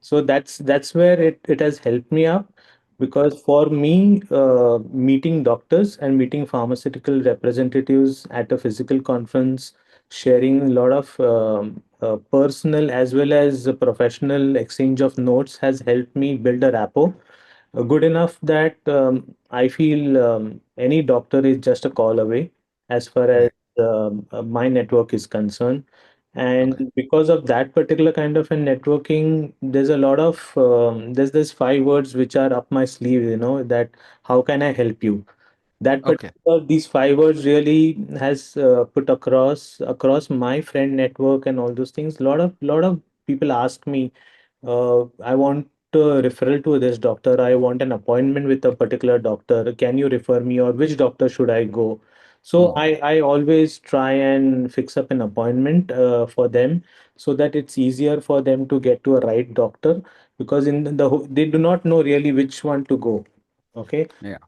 So that's where it has helped me up, because for me, meeting doctors and meeting pharmaceutical representatives at a physical conference, sharing a lot of personal as well as a professional exchange of notes has helped me build a rapport good enough that I feel any doctor is just a call away as far as Right. my network is concerned. And Right. because of that particular kind of a networking, there's a lot of there's this five words which are up my sleeve, that how can I help you? That Okay. particular these 5 words really has put across my friend network and all those things. Lot of people ask me, I want a referral to this doctor. I want an appointment with a particular doctor. Can you refer me, or which doctor should I go? So Hmm. I always try and fix up an appointment for them, so that it's easier for them to get to a right doctor, because they do not know really which one to go. Okay. Yeah.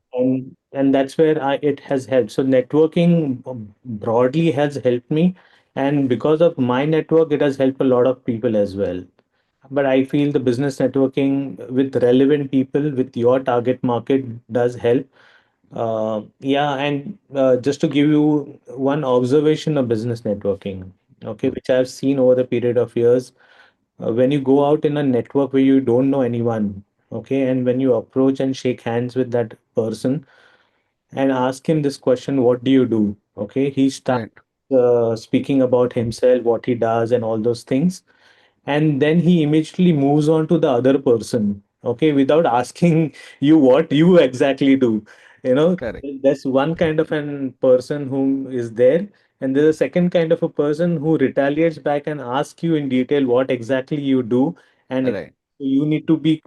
And that's where it has helped. So networking broadly has helped me, and because of my network, it has helped a lot of people as well. But I feel the business networking with relevant people with your target market does help. Yeah, and just to give you one observation of business networking, okay, Hmm. which I've seen over the period of years, when you go out in a network where you don't know anyone, okay, and when you approach and shake hands with that person and ask him this question, what do you do? Okay, he starts Right. speaking about himself, what he does, and all those things, and then he immediately moves on to the other person, okay, without asking you what you exactly do. you know Correct. there's one kind of an person who is there, and there's a second kind of a person who retaliates back and asks you in detail what exactly you do, and Right. you need to be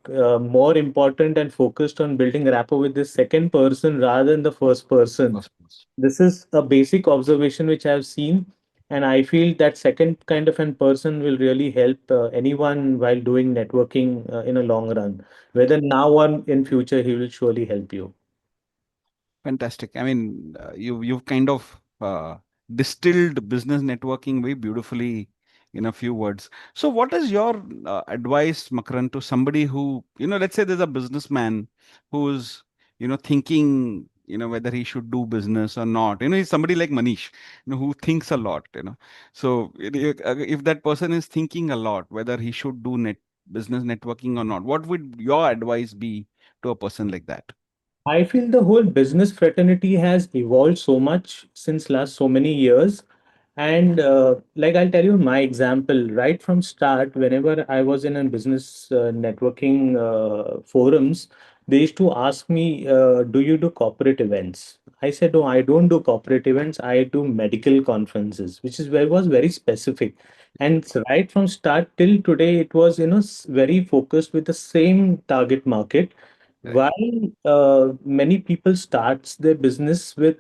more important and focused on building rapport with this second person rather than the first person. First place. This is a basic observation which I've seen, and I feel that second kind of an person will really help anyone while doing networking in a long run. Whether now or in future, he will surely help you. Fantastic. I mean, you've kind of distilled business networking very beautifully in a few words. So, what is your advice, Makran, to somebody who, let's say there's a businessman who's, thinking, whether he should do business or not. He's somebody like Manish, who thinks a lot. So, if that person is thinking a lot, whether he should do business networking or not, what would your advice be to a person like that? I feel the whole business fraternity has evolved so much since last so many years. And like I'll tell you my example right from start, whenever I was in a business networking forums, they used to ask me, do you do corporate events? I said, no, I don't do corporate events. I do medical conferences, which is where was very specific. And right from start till today, it was, very focused with the same target market. Right. While many people starts their business with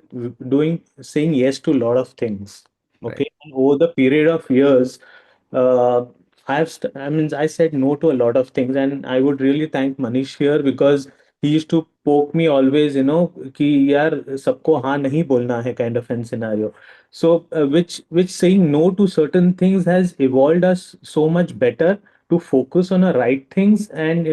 doing saying yes to a lot of things, Right. okay, and over the period of years, uh, I mean, I said no to a lot of things, and I would really thank Manish here, because he used to poke me always, कि यार सबको हाँ नहीं बोलना है kind of an scenario. So, which saying no to certain things has evolved us so much better to focus on the right things, and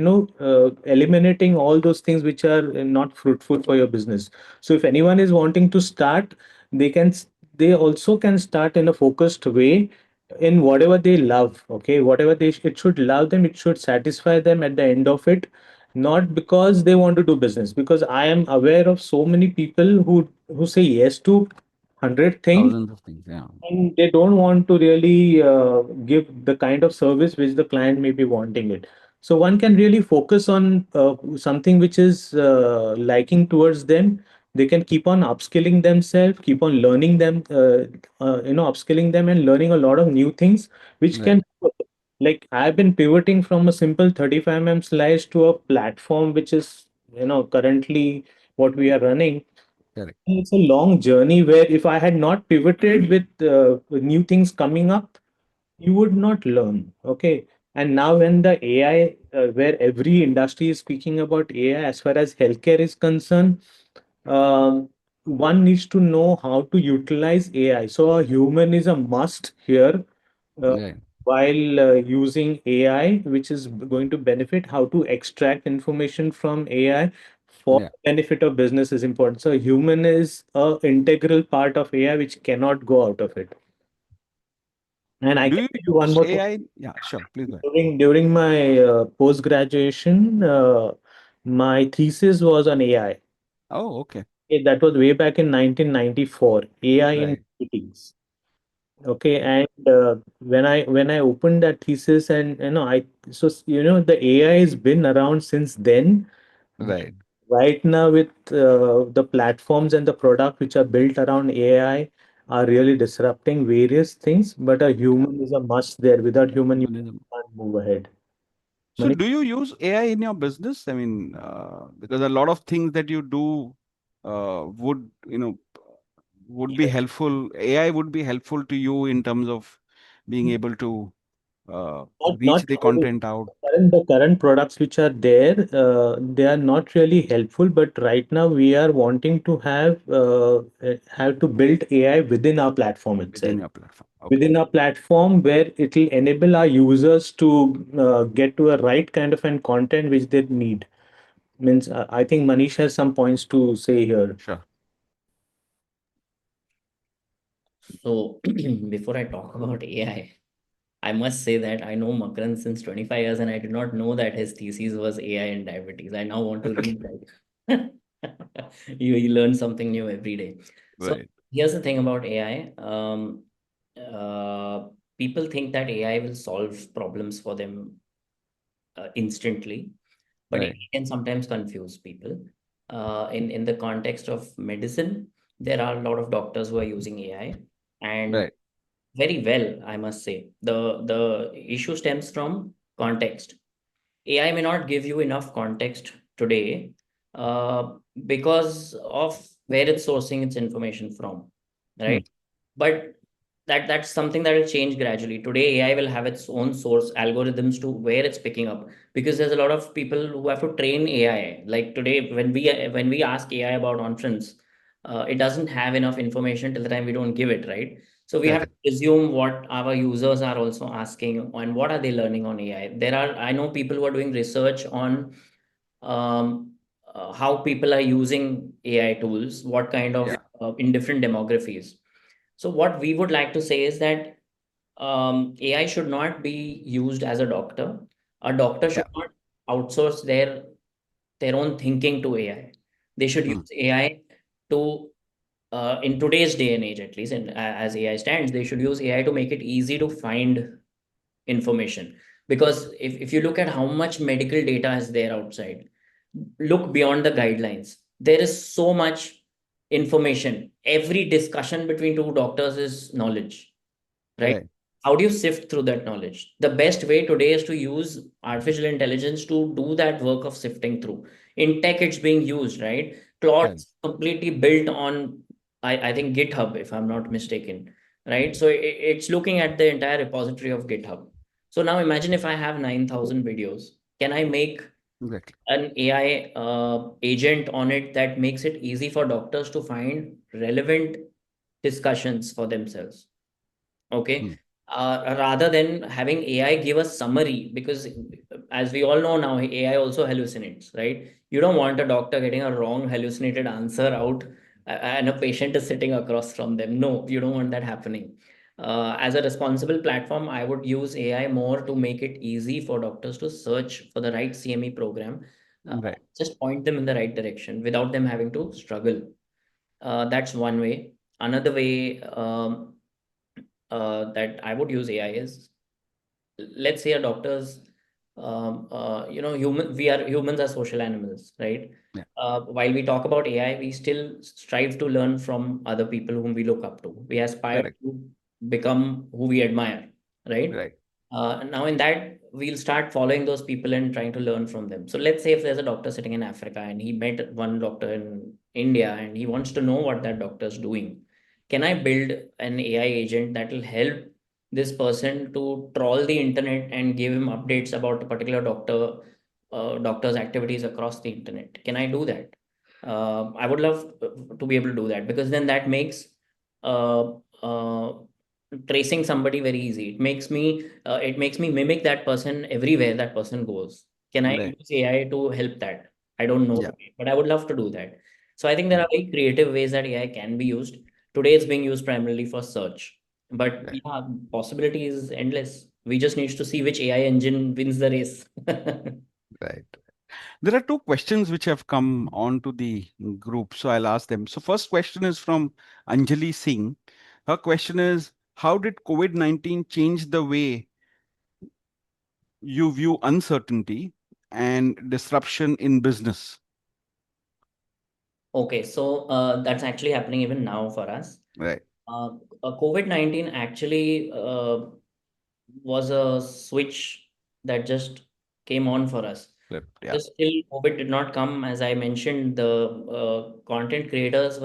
eliminating all those things which are not fruitful for your business. So if anyone is wanting to start, they can they also can start in a focused way in whatever they love. Okay, whatever it should love them, it should satisfy them at the end of it, not because they want to do business, because I am aware of so many people who say yes to 100 things, Thousands of things. Yeah. and they don't want to really give the kind of service which the client may be wanting it. So one can really focus on something which is liking towards them. They can keep on upskilling themselves, keep on learning them, upskilling them and learning a lot of new things, which Right. can, like I've been pivoting from a simple 35 slice to a platform which is, currently what we are running. Correct. It's a long journey where if I had not pivoted with new things coming up, you would not learn. Okay. And now when the AI, where every industry is speaking about AI, as far as healthcare is concerned, um, one needs to know how to utilize AI. So a human is a must here, uh, Right. while using AI, which is going to benefit how to extract information from AI for Yeah. the benefit of business is important. So human is a integral part of AI which cannot go out of it. And I Do can you tell you one use more thing. AI? Yeah, sure. Please go ahead. During my post graduation, my thesis was on AI. Oh, okay. That was way back in 1994. AI in Right. meetings. Okay, and when I opened that thesis, and I so the AI has been around since then, Right. right now with the platforms and the product which are built around AI are really disrupting various things, but a Yeah. human is a must there. Without human, you Humanism. can't move ahead. So, Manish, do you use AI in your business? I mean, because a lot of things that you do would, would be yes, helpful. AI would be helpful to you in terms of being able to not reach the really. content out. The current products which are there, they are not really helpful. But right now, we are wanting to have to build AI within our platform Within itself. your platform. Okay. Within our platform, where it will enable our users to get to a right kind of an content which they need. Means, I think Manish has some points to say here. Sure. So before I talk about I must say that I know Makrand since 25 years and I did not know that his thesis was AI and diabetes. I now want to read that. You learn something new every day. So Right. here's the thing about AI. People think that AI will solve problems for them instantly, but Right. AI can sometimes confuse people. In the context of medicine, there are a lot of doctors who are using AI, and Right. very well, I must say. The issue stems from context. AI may not give you enough context today uh, because of where it's sourcing its information from, Hmm. right? But that's something that will change gradually. Today, AI will have its own source algorithms to where it's picking up, because there's a lot of people who have to train AI. Like today, when we ask AI about conference, it doesn't have enough information till the time we don't give it, right? So we have Correct. to assume what our users are also asking and what are they learning on AI. I know people who are doing research on um, how people are using AI tools, what kind of Yeah. in different demographies. So what we would like to say is that AI should not be used as a doctor. A doctor Yeah. should not outsource their own thinking to AI. They should Hmm. use AI to in today's day and age, at least, and as AI stands, they should use AI to make it easy to find information. Because if you look at how much medical data is there outside, look beyond the guidelines. There is so much information. Every discussion between two doctors is knowledge, right? Right. How do you sift through that knowledge? The best way today is to use artificial intelligence to do that work of sifting through. In tech, it's being used, right? Claude Right. is completely built on, I think, GitHub, if I'm not mistaken, right? So it's looking at the entire repository of GitHub. So now imagine if I have 9,000 videos. Can I make Exactly. an AI agent on it that makes it easy for doctors to find relevant discussions for themselves? Okay. Hmm. Rather than having AI give a summary, because as we all know now, AI also hallucinates, right? You don't want a doctor getting a wrong hallucinated answer out and a patient is sitting across from them. No, you don't want that happening. As a responsible platform, I would use AI more to make it easy for doctors to search for the right CME program. Uh, Right. just point them in the right direction without them having to struggle. That's one way. Another way that I would use AI is, let's say a doctor's, humans are social animals, right? Yeah. While we talk about AI, we still strive to learn from other people whom we look up to. We aspire Correct. to become who we admire, right? Right. Now, in that, we'll start following those people and trying to learn from them. So, let's say if there's a doctor sitting in Africa and he met one doctor in India and he wants to know what that doctor is doing, can I build an AI agent that will help this person to troll the internet and give him updates about a particular doctor's activities across the internet? Can I do that? I would love to be able to do that, because then that makes uh, uh, tracing somebody very easy. It makes me mimic that person everywhere that person goes. Can I Right. use AI to help that? I don't know Yeah. today, but I would love to do that. So I think there Hmm. are very creative ways that AI can be used. Today it's being used primarily for search, but Right. yeah, possibility is endless. We just need to see which AI engine wins the race. Right. There are two questions which have come onto the group, so I'll ask them. So, first question is from Anjali Singh. Her question is, how did COVID-19 change the way you view uncertainty and disruption in business? Okay, so that's actually happening even now for us. Right. COVID-19 actually was a switch that just came on for us. Flip. Yeah. Because still COVID did not come, as I mentioned, the content creators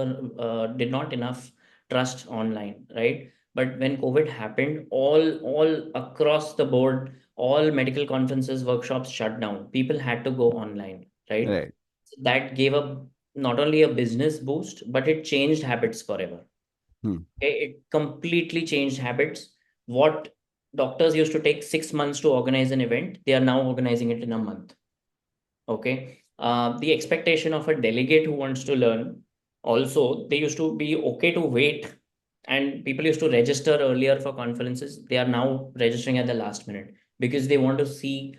did not enough trust online, right? But when COVID happened, all across the board, all medical conferences, workshops shut down. People had to go online, right? Right. So that gave a not only a business boost, but it changed habits forever. Hmm. Okay, it completely changed habits. What doctors used to take 6 months to organize an event, they are now organizing it in a month. Okay. The expectation of a delegate who wants to learn, also, they used to be okay to wait, and people used to register earlier for conferences. They are now registering at the last minute because they want to see.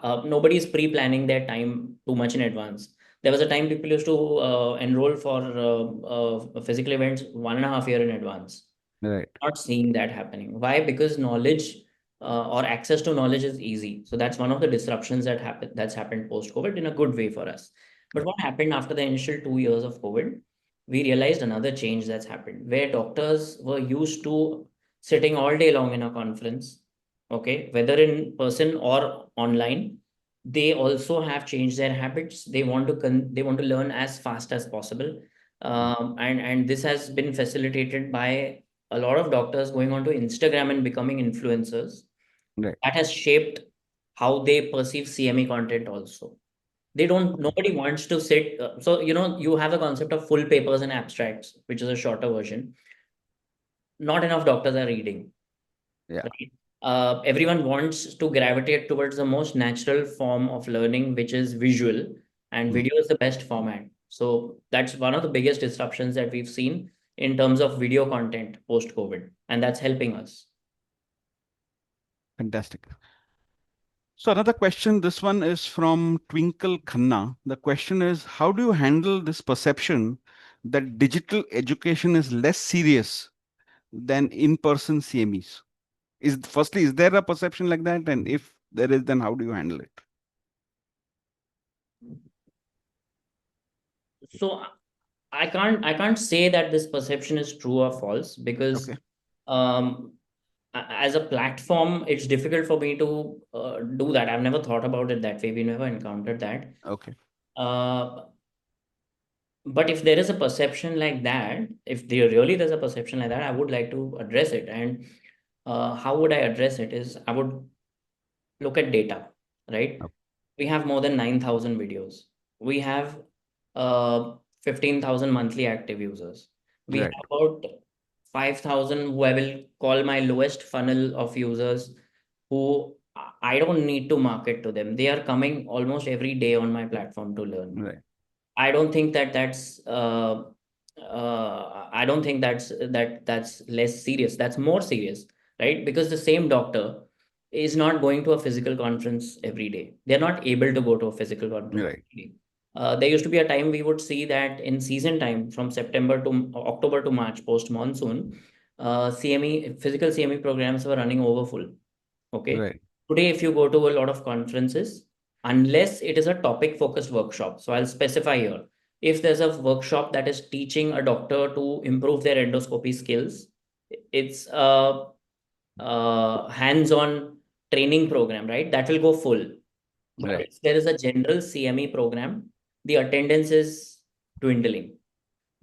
Nobody is pre-planning their time too much in advance. There was a time people used to enroll for physical events 1.5 year in advance. Right. Not seeing that happening. Why? Because knowledge or access to knowledge is easy. So that's one of the disruptions that's happened post COVID in a good way for us. But Right. what happened after the initial 2 years of COVID? We realized another change that's happened where doctors were used to sitting all day long in a conference, okay, whether in person or online. They also have changed their habits. They want to learn as fast as possible, and this has been facilitated by a lot of doctors going on to Instagram and becoming influencers. Right. That has shaped how they perceive CME content also. They don't, Okay. nobody wants to sit. So, you have the concept of full papers and abstracts, which is a shorter version. Not enough doctors are reading, Yeah. right? Everyone wants to gravitate towards the most natural form of learning, which is visual, and Hmm. video is the best format. So that's one of the biggest disruptions that we've seen in terms of video content post COVID, and that's helping us. Fantastic. So another question, this one is from Twinkle Khanna. The question is, how do you handle this perception that digital education is less serious than in-person CMEs? Firstly, is there a perception like that? And if there is, then how do you handle it? So I can't say that this perception is true or false because Okay. um, as a platform, it's difficult for me to do that. I've never thought about it that way. We never encountered that. Okay. Uh, but if there is a perception like that, if there's a perception like that, I would like to address it. And how would I address it is I would look at data, right? Okay. We have more than 9,000 videos. We have uh, 15,000 monthly active users. We have Right. about 5,000 who I will call my lowest funnel of users who I don't need to market to them. They are coming almost every day on my platform to learn. Right. I don't think I don't think that's less serious. That's more serious, right? Because the same doctor is not going to a physical conference every day. They're not able to go to a physical conference Right. every day. There used to be a time we would see that in season time from September to October to March post monsoon, CME physical CME programs were running over full. Okay. Right. Today, if you go to a lot of conferences, unless it is a topic focused workshop, so I'll specify here. If there's a workshop that is teaching a doctor to improve their endoscopy skills, it's a hands-on training program, right? That will go full. But Right. if there is a general CME program, the attendance is dwindling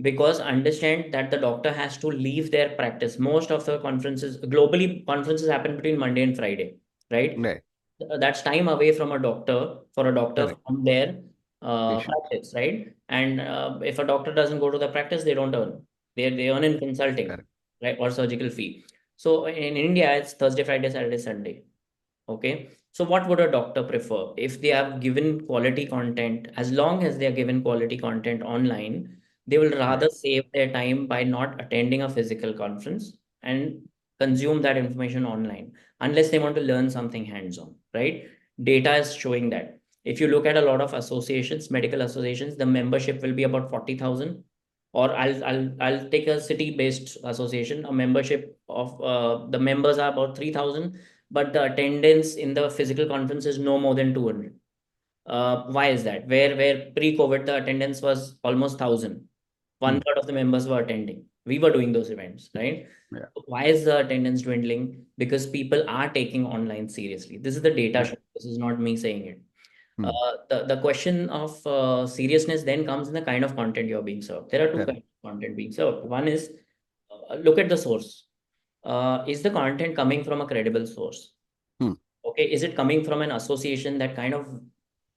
because understand that the doctor has to leave their practice. Most of the conferences globally, conferences happen between Monday and Friday, right? Right. That's time away from a doctor for a doctor Correct. from their Patient. practice, right? And if a doctor doesn't go to the practice, they don't earn. They earn in consulting, Correct. right, or surgical fee. So in India, it's Thursday, Friday, Saturday, Sunday. Okay. So what would a doctor prefer? If they have given quality content, as long as they are given quality content online, they will Right. rather save their time by not attending a physical conference and consume that information online, unless they want to learn something hands-on, right? Data is showing that. If you look at a lot of associations, medical associations, the membership will be about 40,000. Or I'll take a city-based association, a membership of the members are about 3,000, but the attendance in the physical conference is no more than 200. Why is that? Where pre-COVID the attendance was almost 1,000, one Hmm. third of the members were attending. We were doing those events, right? Yeah. Why is the attendance dwindling? Because people are taking online seriously. This is the data Right. show. This is not me saying it. Hmm. The question of seriousness then comes in the kind of content you're being served. There are two Correct. kinds of content being served. One is look at the source. Is the content coming from a credible source? Hmm. Okay, is it coming from an association that kind of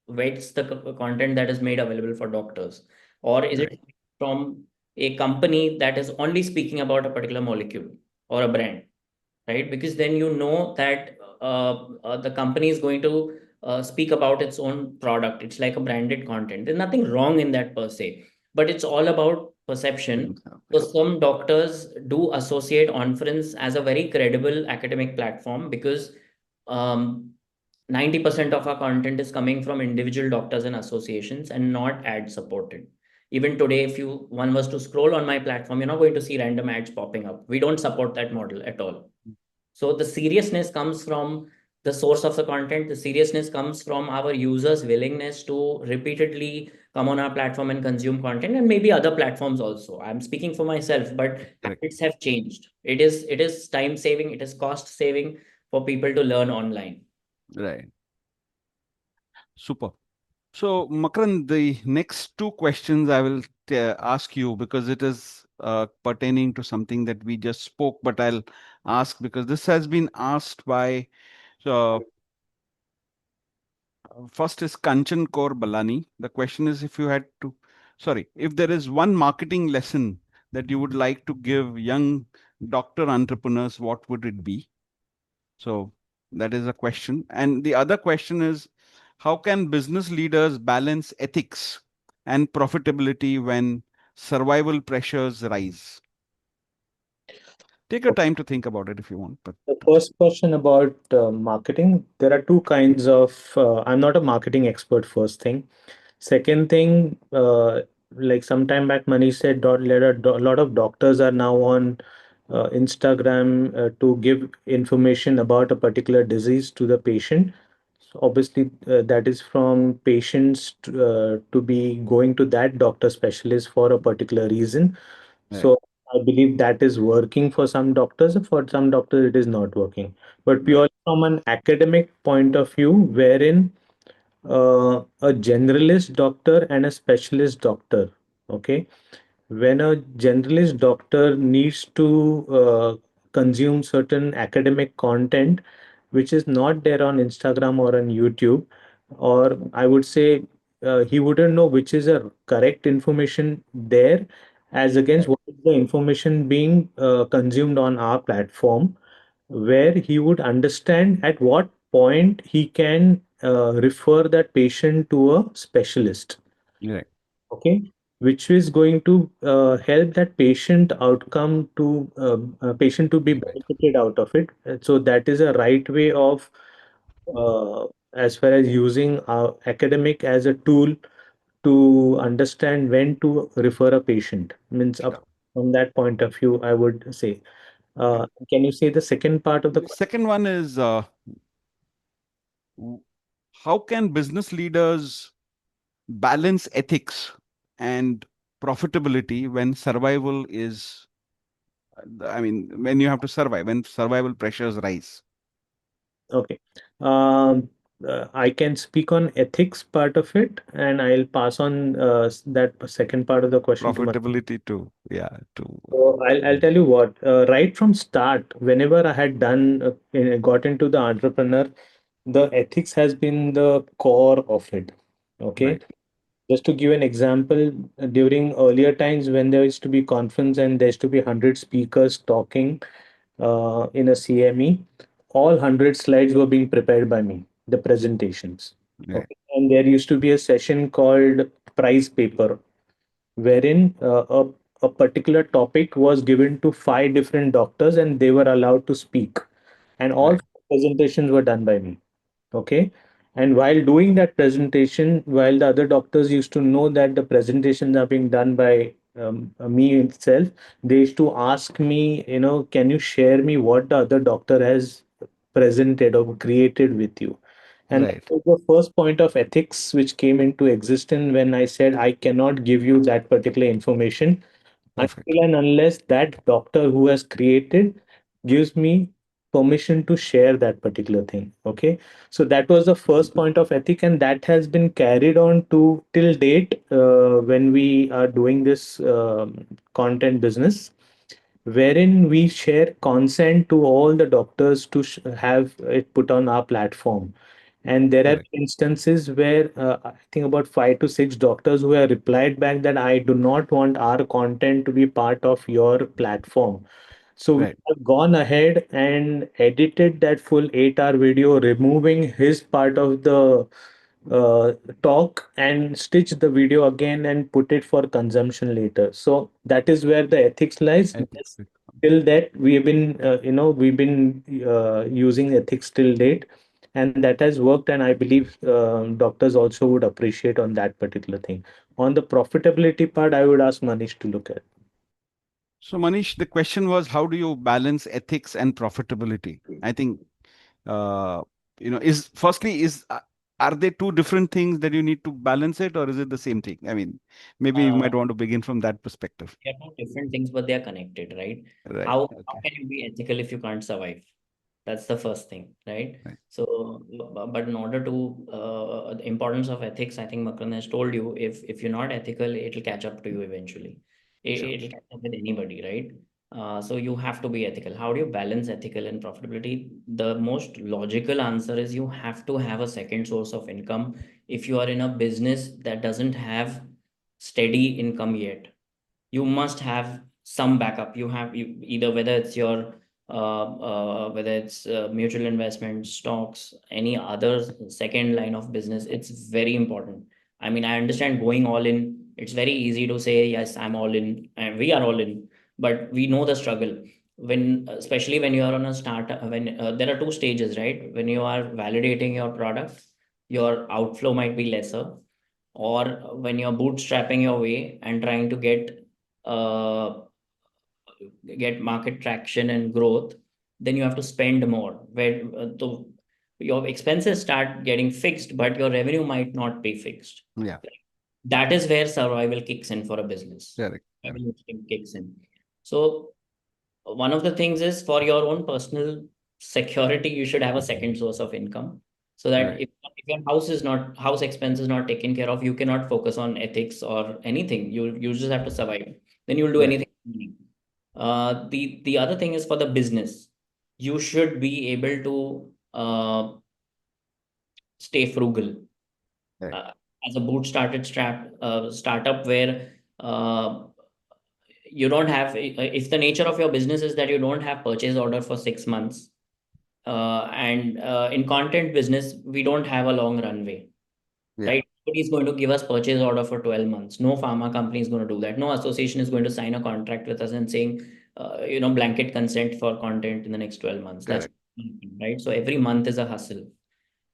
vets the content that is made available for doctors, or is it Right. from a company that is only speaking about a particular molecule or a brand, right? Because then you know that the company is going to speak about its own product. It's like a branded content. There's nothing wrong in that per se, but it's all about perception. So Okay. some doctors do associate Onference as a very credible academic platform because um, 90% of our content is coming from individual doctors and associations and not ad supported. Even today, if you one was to scroll on my platform, you're not going to see random ads popping up. We don't support that model at all. So the seriousness comes from the source of the content. The seriousness comes from our users' willingness to repeatedly come on our platform and consume content, and maybe other platforms also. I'm speaking for myself, but Correct. habits have changed. It is time saving, it is cost saving for people to learn online. Right. Super. So, Makrand, the next two questions I will ask you because it is pertaining to something that we just spoke, but I'll ask because this has been asked by uh, first is Kanchan Kaur Balani. The question is if you had to, sorry, if there is one marketing lesson that you would like to give young doctor entrepreneurs, what would it be? So that is a question. And the other question is how can business leaders balance ethics and profitability when survival pressures rise? Take your time to think about it if you want, but The first question about marketing, there are two kinds of, I'm not a marketing expert, first thing. Second thing, like some time back, Manish said, lot of doctors are now on Instagram to give information about a particular disease to the patient. So obviously, that is from patients to be going to that doctor specialist for a particular reason. right, So I believe that is working for some doctors. For some doctors, it is not working. But right, purely from an academic point of view, wherein a generalist doctor and a specialist doctor, okay, when a generalist doctor needs to consume certain academic content which is not there on Instagram or on YouTube, or I would say he wouldn't know which is a correct information there as against right, what is the information being consumed on our platform, where he would understand at what point he can refer that patient to a specialist, right, okay, which is going to help that patient to be right, benefited out of it. So that is a right way of uh, as far as using our academic as a tool to understand when to refer a patient means up sure. from that point of view, I would say. Right. Can you say the second part of the The question? second one is w- how can business leaders balance ethics and profitability when survival is, I mean, when you have to survive, when survival pressures rise? Okay. Um, I can speak on ethics part of it, and I'll pass on that second part of the question to my. Profitability too. Yeah, to So I'll tell you what. Right from start, whenever I had got into the entrepreneur, the ethics has been the core of it. Okay. right, Just to give an example, during earlier times when there used to be conference and there used to be 100 speakers talking in a CME, all 100 slides were being prepared by me, the presentations. right, Okay. And there used to be a session called prize paper, wherein a particular topic was given to five different doctors and they were allowed to speak. And all right, presentations were done by me. Okay. And while doing that presentation, while the other doctors used to know that the presentations are being done by me itself, they used to ask me, can you share me what the other doctor has presented or created with you? And that Right. was the first point of ethics which came into existence when I said I cannot give you that particular information Perfect. until and unless that doctor who has created gives me permission to share that particular thing. Okay. So that was the first point of ethic, and that has been carried on to till date when we are doing this content business, wherein we share consent to all the doctors to have it put on our platform. And there have Correct. been instances where I think about 5 to 6 doctors who have replied back that I do not want our content to be part of your platform. So we Right. have gone ahead and edited that full 8-hour video, removing his part of the uh, talk, and stitch the video again and put it for consumption later. So that is where the ethics lies. Ethics. Yes, till that we have been, we've been using ethics till date, and that has worked. And I believe doctors also would appreciate on that particular thing. On the profitability part, I would ask Manish to look at. So, Manish, the question was, how do you balance ethics and profitability? I think, uh, is firstly, are they two different things that you need to balance it, or is it the same thing? I mean, maybe you Uh, might want to begin from that perspective. they are not different things, but they are connected, right? Right. How Okay. can you be ethical if you can't survive? That's the first thing, right? Right. So, but in order to the importance of ethics, I think Makrand has told you, if you're not ethical, it'll catch up to you eventually. Sure. It'll catch up with anybody, right? So you have to be ethical. How do you balance ethical and profitability? The most logical answer is you have to have a second source of income if you are in a business that doesn't have steady income yet. You must have some backup. You have, you either, whether it's your whether it's mutual investment, stocks, any other second line of business. It's very important. I mean, I understand going all in. It's very easy to say, yes, I'm all in, and we are all in, but we know the struggle when, especially when you are on a startup. When there are two stages, right? When you are validating your product, your outflow might be lesser, or when you're bootstrapping your way and trying to uh, get market traction and growth, then you have to spend more. Where your expenses start getting fixed, but your revenue might not be fixed. Yeah. That is where survival kicks in for a business. Correct. Correct. Survival instinct kicks in. So one of the things is, for your own personal security, you should have a second source of income, so that Right. if your house expense is not taken care of, you cannot focus on ethics or anything. You just have to survive. Then you'll do Right. anything. The other thing is, for the business, you should be able to stay frugal. Right. uh, as a startup where you don't have, if the nature of your business is that you don't have purchase order for 6 months, and in content business we don't have a long runway, Yeah. right? Nobody is going to give us purchase order for 12 months. No pharma company is going to do that. No association is going to sign a contract with us and saying, blanket consent for content in the next 12 months. That's Correct. right. So every month is a hustle.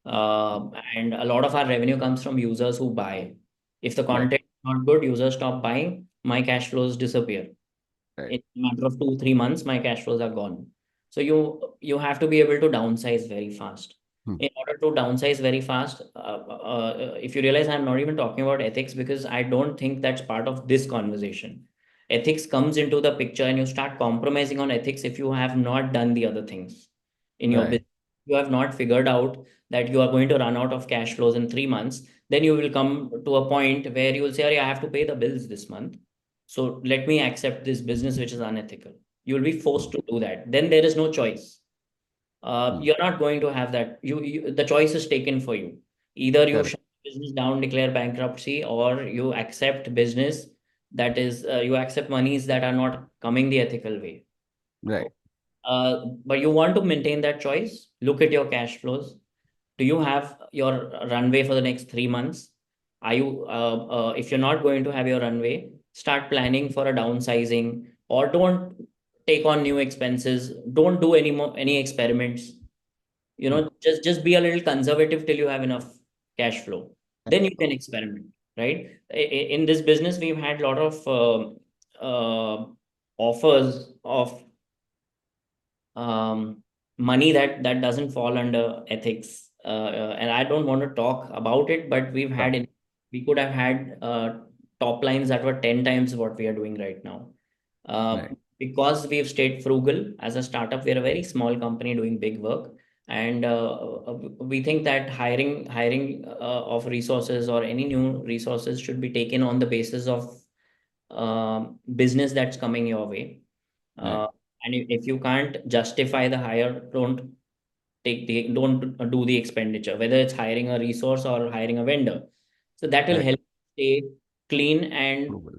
And a lot of our revenue comes from users who buy. If the Right. content is not good, users stop buying, my cash flows disappear. Right. In a matter of 2 3 months, my cash flows are gone. So you have to be able to downsize very fast. Hmm. In order to downsize very fast, if you realize, I'm not even talking about ethics because I don't think that's part of this conversation. Ethics comes into the picture, and you start compromising on ethics if you have not done the other things in your Right. business. You have not figured out that you are going to run out of cash flows in 3 months. Then you will come to a point where you will say, "Arey, I have to pay the bills this month. So let me accept this business which is unethical." You will be Hmm. forced to do that. Then there is no choice. Hmm. You're not going to have that. The choice is taken for you. Either you Correct. shut the business down, declare bankruptcy, or you accept business that is, you accept monies that are not coming the ethical way. Right. But you want to maintain that choice. Look at your cash flows. Do you have your runway for the next 3 months? Are you, if you're not going to have your runway, start planning for a downsizing, or don't take on new expenses. Don't do any experiments. Hmm. Just be a little conservative till you have enough cash flow. Then you can experiment, right? In this business, we've had a lot of offers of money that doesn't fall under ethics. and I don't want to talk about it, but Sure. we could have had top lines that were 10 times what we are doing right now. Uh, Right. because we've stayed frugal as a startup, we're a very small company doing big work. And we think that hiring of resources or any new resources should be taken on the basis of business that's coming your way. Right. Uh, and if you can't justify the hire, don't do the expenditure, whether it's hiring a resource or hiring a vendor. So that will Right. help you stay clean, and Frugal.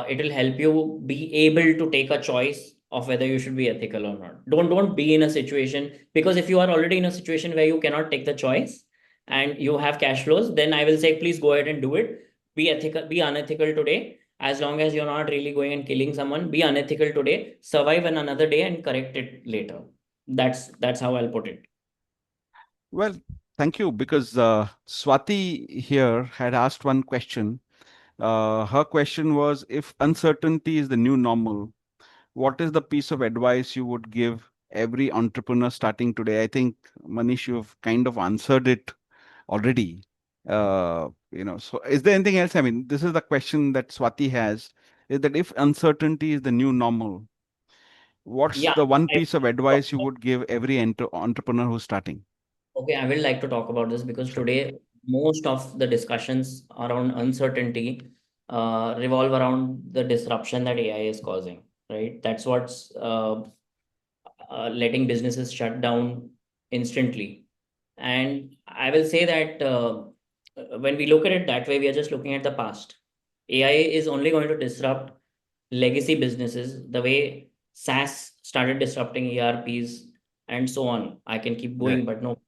it will help you be able to take a choice of whether you should be ethical or not. Don't be in a situation, because if you are already in a situation where you cannot take the choice and you have cash flows, then I will say please go ahead and do it. Be ethical, be unethical today. As long as you're not really going and killing someone, be unethical today, survive another day and correct it later. That's how I'll put it. Well, thank you, because Swati here had asked one question. Her question was, if uncertainty is the new normal, what is the piece of advice you would give every entrepreneur starting today? I think, Manish, you've kind of answered it already. So is there anything else? I mean, this is the question that Swati has, is that if uncertainty is the new normal, what's Yeah, the one I piece of advice you would give every entrepreneur who's starting? okay, I will like to talk about this because Sure. today most of the discussions around uncertainty revolve around the disruption that AI is causing, right? That's what's letting businesses shut down instantly. And I will say that when we look at it that way, we are just looking at the past. AI is only going to disrupt legacy businesses the way SaaS started disrupting ERPs and so on. I can keep Right. going, but no.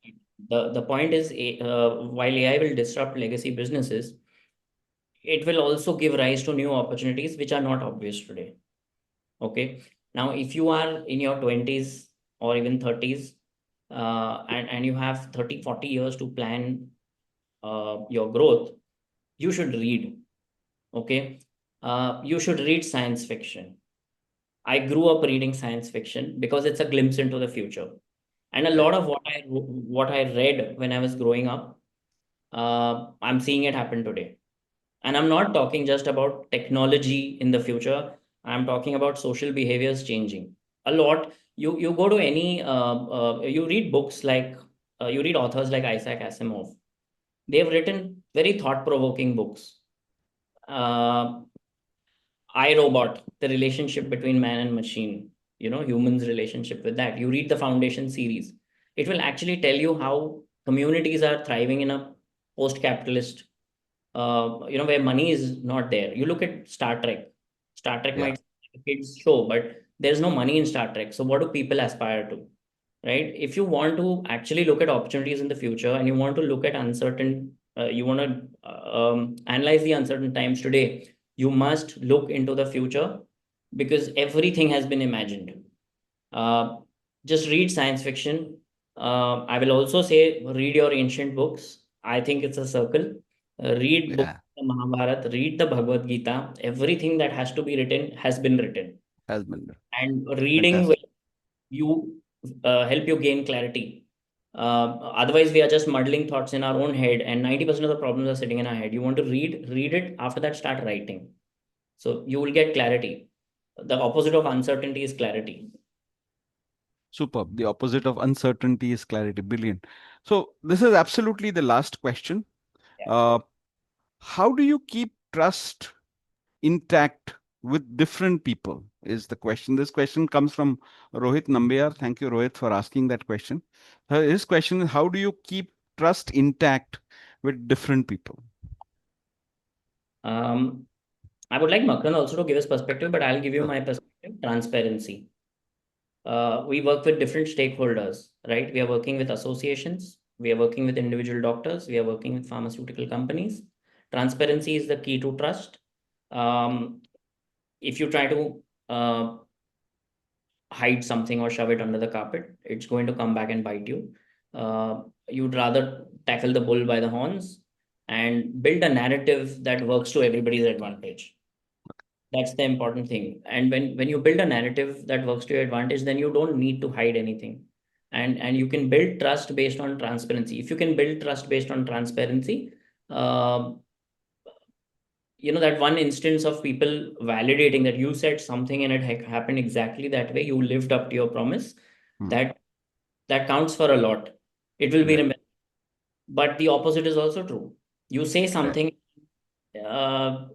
The point is, while AI will disrupt legacy businesses, it will also give rise to new opportunities which are not obvious today. Okay. Now, if you are in your 20s or even 30s, and you have 30, 40 years to plan your growth, you should read. Okay. You should read science fiction. I grew up reading science fiction because it's a glimpse into the future. And a Right. lot of what I read when I was growing up, I'm seeing it happen today. And I'm not talking just about technology in the future. I'm talking about social behaviors changing a lot. You go to any you read books like you read authors like Isaac Asimov. They've written very thought-provoking books. Uh, I, Robot, the relationship between man and machine, humans' relationship with that. You read the Foundation series. It will actually tell you how communities are thriving in a post-capitalist, where money is not there. You look at Star Trek. Star Trek Yeah. might be a kids show, but there's no money in Star Trek. So what do people aspire to? Right? If you want to actually look at opportunities in the future and you want to look at you want to analyze the uncertain times today, you must look into the future because everything has been imagined. Uh, just read science fiction. I will also say read your ancient books. I think it's a circle. Read books, Yeah. the Mahabharata, read the Bhagavad Gita. Everything that has to be written has been written. Has been And reading fantastic. you help you gain clarity. Otherwise, we are just muddling thoughts in our own head, and 90% of the problems are sitting in our head. You want to read it. After that, start writing. So you will get clarity. The opposite of uncertainty is clarity. Superb. The opposite of uncertainty is clarity. Brilliant. So this is absolutely the last question. Yeah. Uh, how do you keep trust intact with different people? Is the question. This question comes from Rohit Nambiar. Thank you, Rohit, for asking that question. His question is, how do you keep trust intact with different people? Um, I would like Makrand also to give his perspective, but I'll give you Sure. my perspective. Transparency. We work with different stakeholders, right? We are working with associations, we are working with individual doctors, we are working with pharmaceutical companies. Transparency is the key to trust. Um, if you try to hide something or shove it under the carpet, it's going to come back and bite you. You'd rather tackle the bull by the horns and build a narrative that works to everybody's advantage. That's the important thing. And when you build a narrative that works to your advantage, then you don't need to hide anything. and you can build trust based on transparency. If you can build trust based on transparency, uh, that one instance of people validating that you said something and it happened exactly that way, you lived up to your promise, Hmm. that that counts for a lot. It will be Right. remembered. But the opposite is also true. You say Right. something, uh,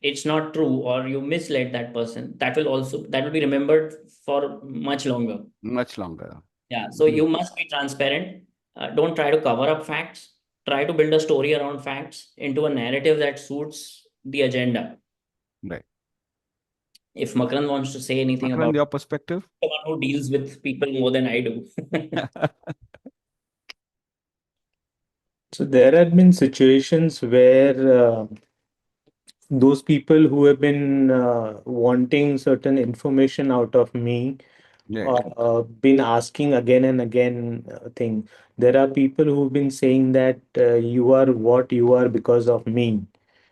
it's not true, or you misled that person, that will be remembered for much longer. Much longer. Yeah, so you must be transparent. Don't try to cover up facts. Try to build a story around facts into a narrative that suits the agenda. Right. If Makrand wants to say anything Makrand, about your perspective? the one who deals with people more than I do. So there have been situations where those people who have been wanting certain information out of me Right. been asking again and again thing. There are people who've been saying that you are what you are because of me.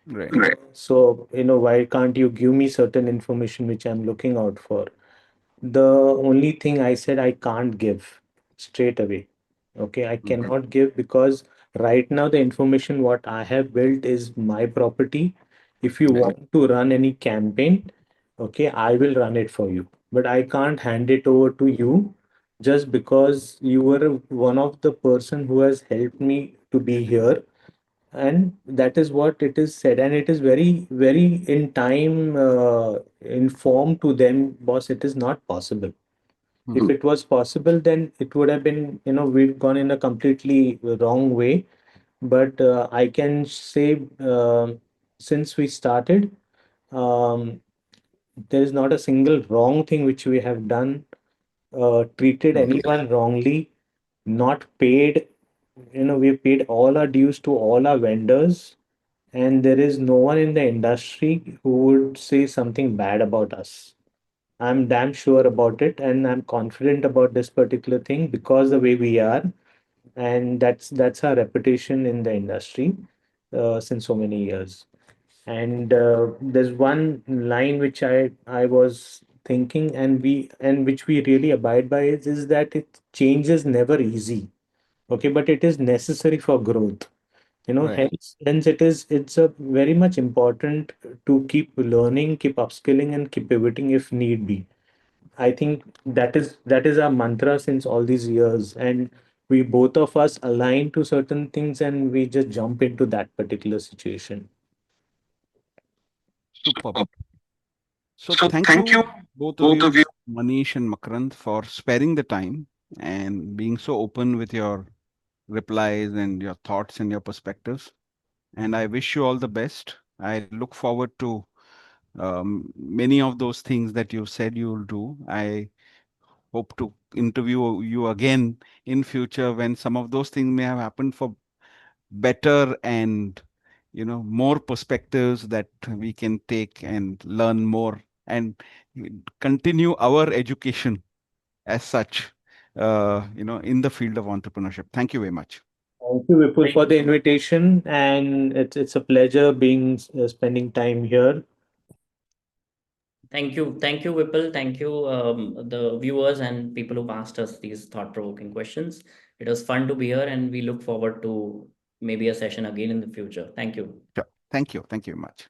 Right. Right. So, why can't you give me certain information which I'm looking out for? The only thing I said I can't give straight away. Okay, I Hmm. cannot give because right now the information what I have built is my property. If you Right. want to run any campaign, okay, I will run it for you. But I can't hand it over to you just because you were one of the person who has helped me to be here, and that is what it is said, and it is very very in time informed to them, boss, it is not possible. If Hmm. it was possible, then it would have been, we've gone in a completely wrong way. But I can say, since we started, um, there is not a single wrong thing which we have done, treated Hmm. anyone wrongly, not paid. We paid all our dues to all our vendors, and there is no one in the industry who would say something bad about us. I'm damn sure about it, and I'm confident about this particular thing because the way we are, and that's our reputation in the industry since so many years. And there's one line which I was thinking, and which we really abide by is that change is never easy. Okay, but it is necessary for growth. Right. Hence it's a very much important to keep learning, keep upskilling, and keep pivoting if need be. I think that is our mantra since all these years, and we both of us align to certain things, and we just jump into that particular situation. Superb. So thank you, both of you, Manish and Makrand, for sparing the time and being so open with your replies and your thoughts and your perspectives. And I wish you all the best. I look forward to many of those things that you said you will do. I hope to interview you again in future when some of those things may have happened for better, and more perspectives that we can take and learn more and continue our education as such, in the field of entrepreneurship. Thank you very much. Thank you, Vipul, for the invitation, and it's a pleasure being spending time here. Thank you, Vipul. Thank you, the viewers and people who've asked us these thought-provoking questions. It was fun to be here, and we look forward to maybe a session again in the future. Thank you. Sure. Thank you. Thank you very much.